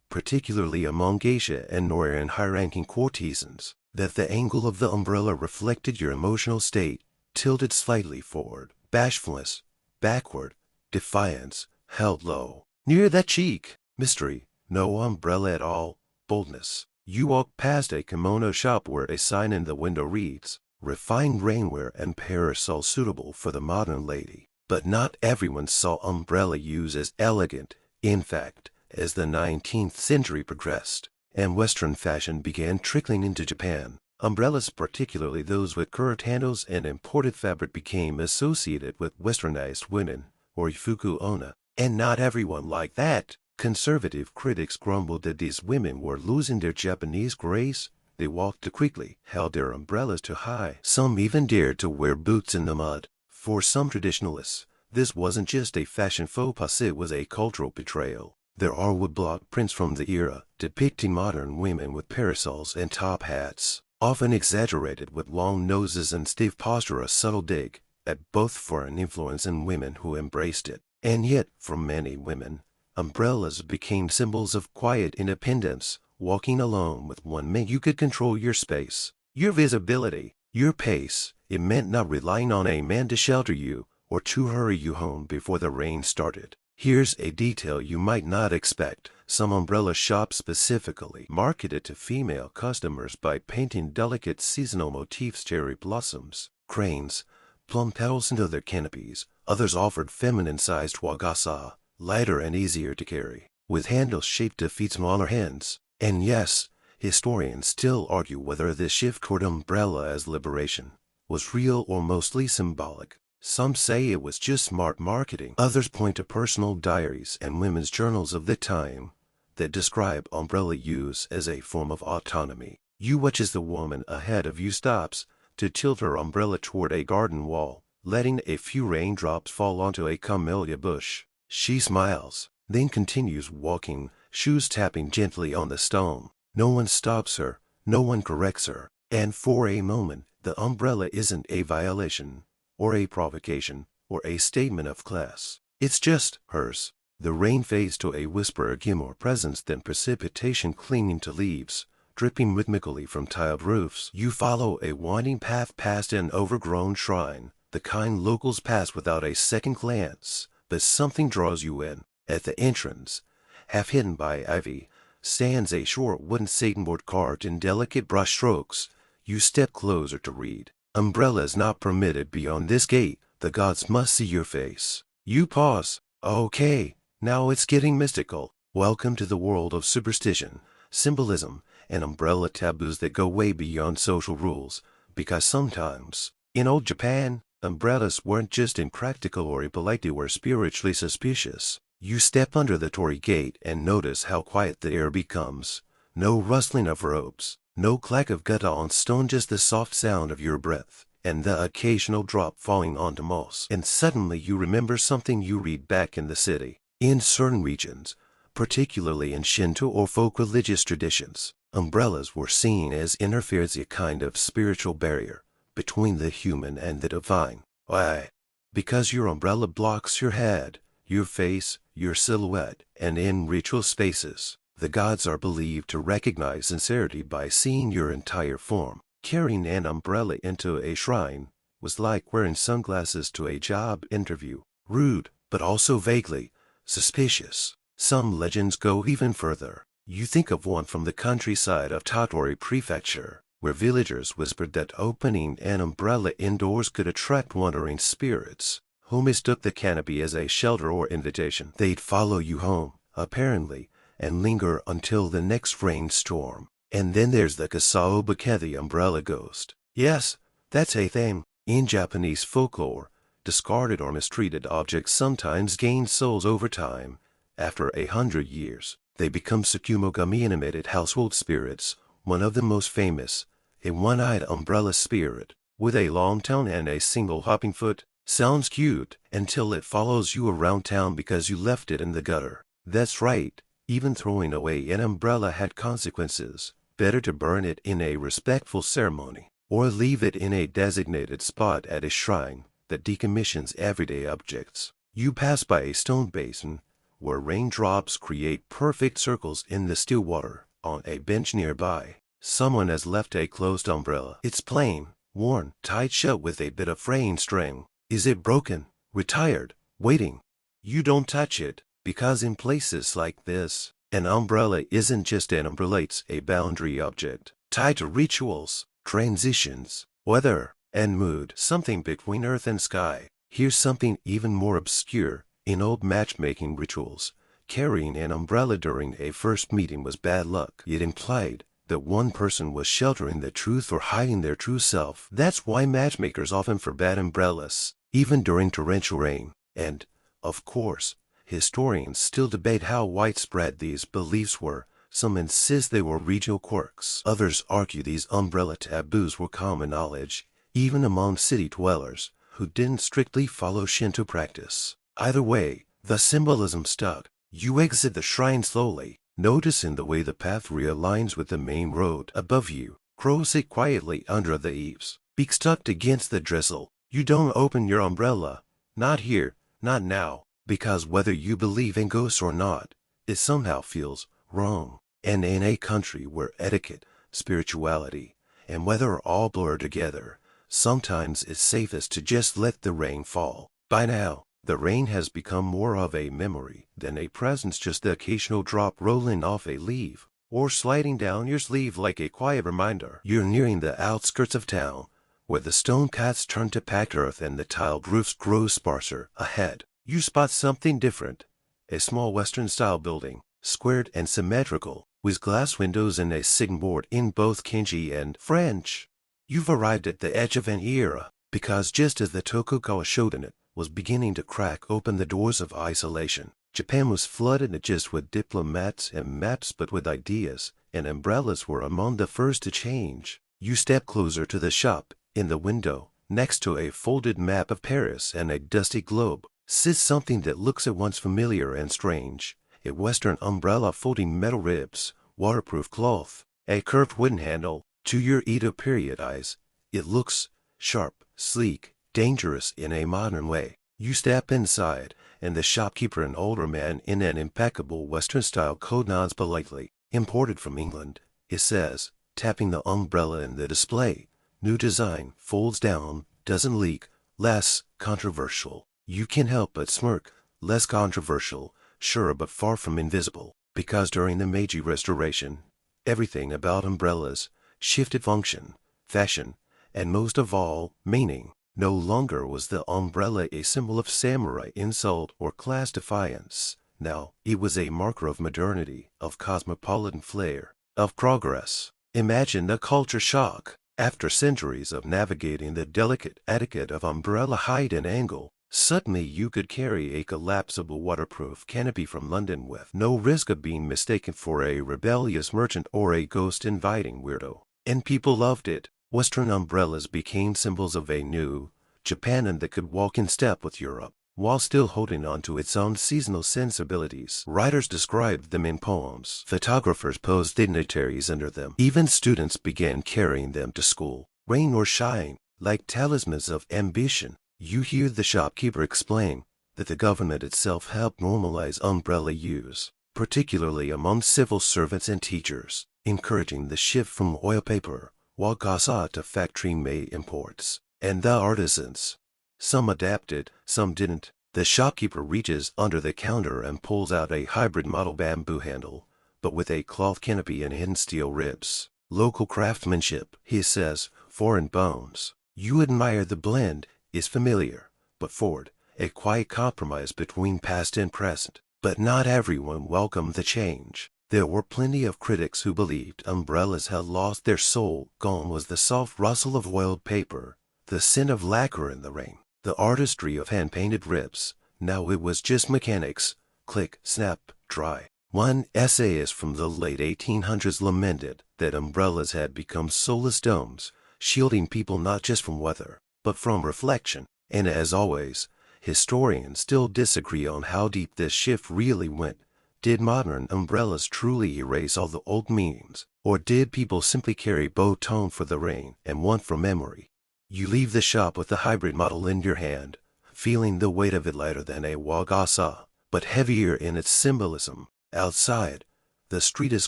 S1: particularly among geisha and Northern high-ranking courtesans, that the angle of the umbrella reflected your emotional state, tilted slightly forward, bashfulness, backward, defiance, held low. Near that cheek, mystery, no umbrella at all, boldness. You walk past a kimono shop where a sign in the window reads, "Refined rainwear and parasol suitable for the modern lady." But not everyone saw umbrella use as elegant. In fact, as the 19th century progressed, and Western fashion began trickling into Japan, umbrellas, particularly those with curved handles and imported fabric, became associated with westernized women, or ifuku onna. And not everyone liked that. Conservative critics grumbled that these women were losing their Japanese grace. They walked too quickly, held their umbrellas too high. Some even dared to wear boots in the mud. For some traditionalists, this wasn't just a fashion faux pas, it was a cultural betrayal. There are woodblock prints from the era depicting modern women with parasols and top hats, often exaggerated with long noses and stiff posture, a subtle dig at both foreign influence and women who embraced it. And yet, for many women, umbrellas became symbols of quiet independence. Walking alone with one meant you could control your space, your visibility, your pace. It meant not relying on a man to shelter you or to hurry you home before the rain started. Here's a detail you might not expect. Some umbrella shops specifically marketed to female customers by painting delicate seasonal motifs, cherry blossoms, cranes, plum petals into their canopies. Others offered feminine-sized wagasa, lighter and easier to carry, with handles shaped to fit smaller hands. And yes, Historians still argue whether this shift toward umbrella as liberation was real or mostly symbolic. Some say it was just smart marketing. Others point to personal diaries and women's journals of the time that describe umbrella use as a form of autonomy. You watch as the woman ahead of you stops to tilt her umbrella toward a garden wall, letting a few raindrops fall onto a camellia bush. She smiles, then continues walking, shoes tapping gently on the stone. No one stops her, no one corrects her, and for a moment the umbrella isn't a violation, or a provocation, or a statement of class. It's just hers. The rain fades to a whisper, a more presence than precipitation clinging to leaves, dripping rhythmically from tiled roofs. You follow a winding path past an overgrown shrine, the kind locals pass without a second glance, but something draws you in. At the entrance, half hidden by ivy, stands a short wooden Satan board carved in delicate brush strokes. You step closer to read. Umbrellas not permitted beyond this gate. The gods must see your face. You pause. Okay, now it's getting mystical. Welcome to the world of superstition, symbolism, and umbrella taboos that go way beyond social rules. Because sometimes, in old Japan, umbrellas weren't just impractical or impolite, they were spiritually suspicious. You step under the torii gate and notice how quiet the air becomes. No rustling of robes, no clack of gutta on stone, just the soft sound of your breath and the occasional drop falling onto moss. And suddenly you remember something you read back in the city. In certain regions, particularly in Shinto or folk religious traditions, umbrellas were seen as interference, a kind of spiritual barrier between the human and the divine. Why? Because your umbrella blocks your head, your face, your silhouette, and in ritual spaces, the gods are believed to recognize sincerity by seeing your entire form. Carrying an umbrella into a shrine was like wearing sunglasses to a job interview. Rude, but also vaguely suspicious. Some legends go even further. You think of one from the countryside of Tottori Prefecture, where villagers whispered that opening an umbrella indoors could attract wandering spirits who mistook the canopy as a shelter or invitation. They'd follow you home, apparently, and linger until the next rainstorm. And then there's the Kasao Buke, the umbrella ghost. Yes, that's a thing. In Japanese folklore, discarded or mistreated objects sometimes gain souls over time. After 100 years, they become Tsukumogami, animated household spirits. One of the most famous, a one-eyed umbrella spirit, with a long tongue and a single hopping foot. Sounds cute until it follows you around town because you left it in the gutter. That's right, even throwing away an umbrella had consequences. Better to burn it in a respectful ceremony, or leave it in a designated spot at a shrine that decommissions everyday objects. You pass by a stone basin where raindrops create perfect circles in the still water. On a bench nearby, someone has left a closed umbrella. It's plain, worn, tied shut with a bit of fraying string. Is it broken, retired, waiting? You don't touch it, because in places like this, an umbrella isn't just an umbrella, it's a boundary object, tied to rituals, transitions, weather, and mood, something between earth and sky. Here's something even more obscure. In old matchmaking rituals, carrying an umbrella during a first meeting was bad luck. It implied that one person was sheltering the truth or hiding their true self. That's why matchmakers often forbade umbrellas, even during torrential rain. And, of course, historians still debate how widespread these beliefs were. Some insist they were regional quirks. Others argue these umbrella taboos were common knowledge, even among city dwellers who didn't strictly follow Shinto practice. Either way, the symbolism stuck. You exit the shrine slowly, noticing the way the path realigns with the main road above you. Crows sit quietly under the eaves, beaks tucked against the drizzle. You don't open your umbrella. Not here, not now, because whether you believe in ghosts or not, it somehow feels wrong. And in a country where etiquette, spirituality, and weather are all blurred together, sometimes it's safest to just let the rain fall. By now, the rain has become more of a memory than a presence, just the occasional drop rolling off a leaf or sliding down your sleeve like a quiet reminder. You're nearing the outskirts of town, where the stone cuts turn to packed earth and the tiled roofs grow sparser. Ahead, you spot something different. A small Western-style building, squared and symmetrical, with glass windows and a signboard in both Kanji and French. You've arrived at the edge of an era, because just as the Tokugawa Shogunate was beginning to crack open the doors of isolation, Japan was flooded not just with diplomats and maps but with ideas, and umbrellas were among the first to change. You step closer to the shop. In the window, next to a folded map of Paris and a dusty globe, sits something that looks at once familiar and strange. A Western umbrella folding metal ribs, waterproof cloth, a curved wooden handle. To your Edo period eyes, it looks sharp, sleek, dangerous in a modern way. You step inside, and the shopkeeper, an older man in an impeccable Western-style coat, nods politely. Imported from England, it says, tapping the umbrella in the display. New design, folds down, doesn't leak, less controversial. You can't help but smirk. Less controversial, sure, but far from invisible, because during the Meiji Restoration, everything about umbrellas shifted function, fashion, and most of all, meaning. No longer was the umbrella a symbol of samurai insult or class defiance. Now, it was a marker of modernity, of cosmopolitan flair, of progress. Imagine the culture shock. After centuries of navigating the delicate etiquette of umbrella height and angle, suddenly you could carry a collapsible waterproof canopy from London with no risk of being mistaken for a rebellious merchant or a ghost-inviting weirdo. And people loved it. Western umbrellas became symbols of a new Japan and that could walk in step with Europe, while still holding on to its own seasonal sensibilities. Writers described them in poems. Photographers posed dignitaries under them. Even students began carrying them to school. Rain or shine, like talismans of ambition. You hear the shopkeeper explain that the government itself helped normalize umbrella use, particularly among civil servants and teachers, encouraging the shift from oil paper, wagasa, to factory-made imports. And the artisans. Some adapted, some didn't. The shopkeeper reaches under the counter and pulls out a hybrid model bamboo handle, but with a cloth canopy and hidden steel ribs. Local craftsmanship, he says, foreign bones. You admire the blend, is familiar, but forward, a quiet compromise between past and present. But not everyone welcomed the change. There were plenty of critics who believed umbrellas had lost their soul. Gone was the soft rustle of oiled paper, the scent of lacquer in the rain, the artistry of hand-painted ribs. Now it was just mechanics. Click, snap, dry. One essayist from the late 1800s lamented that umbrellas had become soulless domes, shielding people not just from weather, but from reflection. And as always, historians still disagree on how deep this shift really went. Did modern umbrellas truly erase all the old meanings, or did people simply carry both tone for the rain and one for memory? You leave the shop with the hybrid model in your hand, feeling the weight of it lighter than a wagasa, but heavier in its symbolism. Outside, the street is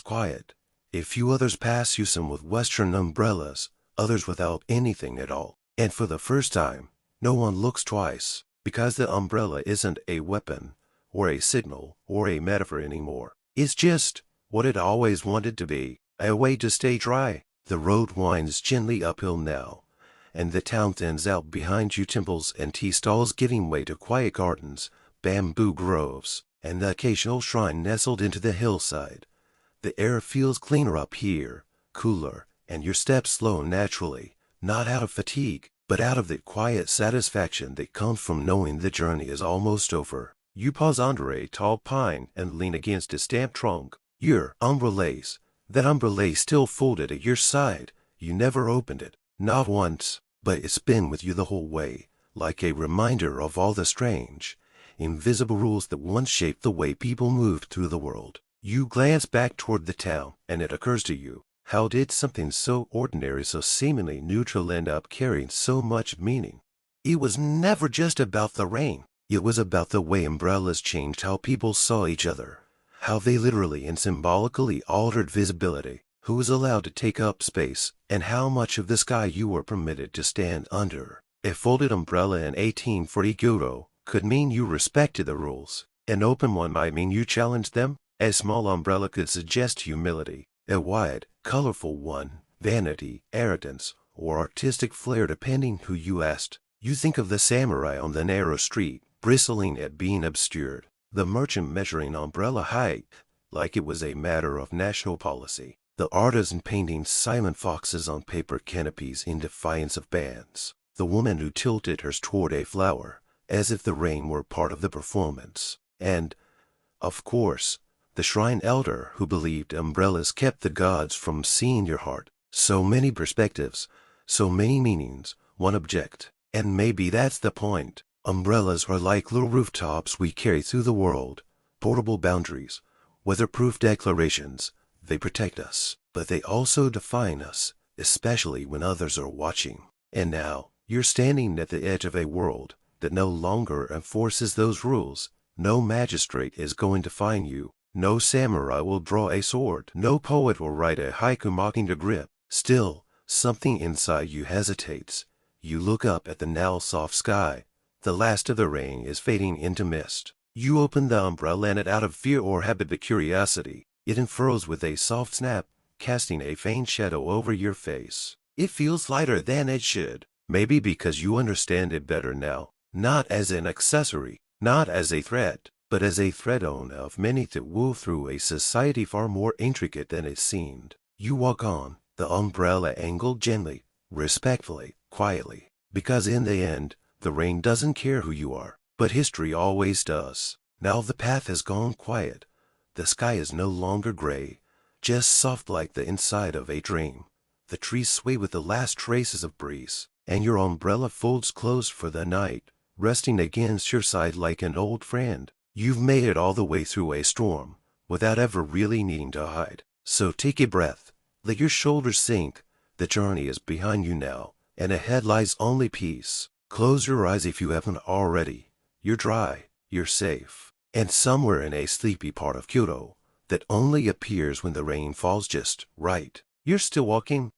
S1: quiet. A few others pass you, some with Western umbrellas, others without anything at all. And for the first time, no one looks twice, because the umbrella isn't a weapon, or a signal, or a metaphor anymore. It's just what it always wanted to be, a way to stay dry. The road winds gently uphill now, and the town thins out behind you, temples and tea stalls giving way to quiet gardens, bamboo groves, and the occasional shrine nestled into the hillside. The air feels cleaner up here, cooler, and your steps slow naturally, not out of fatigue, but out of the quiet satisfaction that comes from knowing the journey is almost over. You pause under a tall pine and lean against its damp trunk. Your umbrellas, that umbrella still folded at your side. You never opened it, not once, but it's been with you the whole way, like a reminder of all the strange, invisible rules that once shaped the way people moved through the world. You glance back toward the town, and it occurs to you, how did something so ordinary, so seemingly neutral, end up carrying so much meaning? It was never just about the rain. It was about the way umbrellas changed how people saw each other, how they literally and symbolically altered visibility, who was allowed to take up space, and how much of the sky you were permitted to stand under. A folded umbrella in 1840 Kyoto could mean you respected the rules. An open one might mean you challenged them. A small umbrella could suggest humility. A wide, colorful one, vanity, arrogance, or artistic flair, depending who you asked. You think of the samurai on the narrow street, bristling at being obscured, the merchant measuring umbrella height, like it was a matter of national policy. The artisan painting silent foxes on paper canopies in defiance of bans. The woman who tilted hers toward a flower, as if the rain were part of the performance. And, of course, the shrine elder who believed umbrellas kept the gods from seeing your heart. So many perspectives, so many meanings, one object. And maybe that's the point. Umbrellas are like little rooftops we carry through the world, portable boundaries, weatherproof declarations. They protect us, but they also define us, especially when others are watching. And now, you're standing at the edge of a world that no longer enforces those rules. No magistrate is going to fine you. No samurai will draw a sword. No poet will write a haiku mocking the grip. Still, something inside you hesitates. You look up at the now soft sky. The last of the rain is fading into mist. You open the umbrella and out of fear or habit of curiosity, it unfurls with a soft snap, casting a faint shadow over your face. It feels lighter than it should, maybe because you understand it better now, not as an accessory, not as a threat, but as a thread of many that wove through a society far more intricate than it seemed. You walk on, the umbrella angled gently, respectfully, quietly, because in the end, the rain doesn't care who you are, but history always does. Now the path has gone quiet. The sky is no longer gray, just soft like the inside of a dream. The trees sway with the last traces of breeze, and your umbrella folds close for the night, resting against your side like an old friend. You've made it all the way through a storm, without ever really needing to hide. So take a breath, let your shoulders sink. The journey is behind you now, and ahead lies only peace. Close your eyes if you haven't already. You're dry, you're safe. And somewhere in a sleepy part of Kyoto that only appears when the rain falls just right, you're still walking,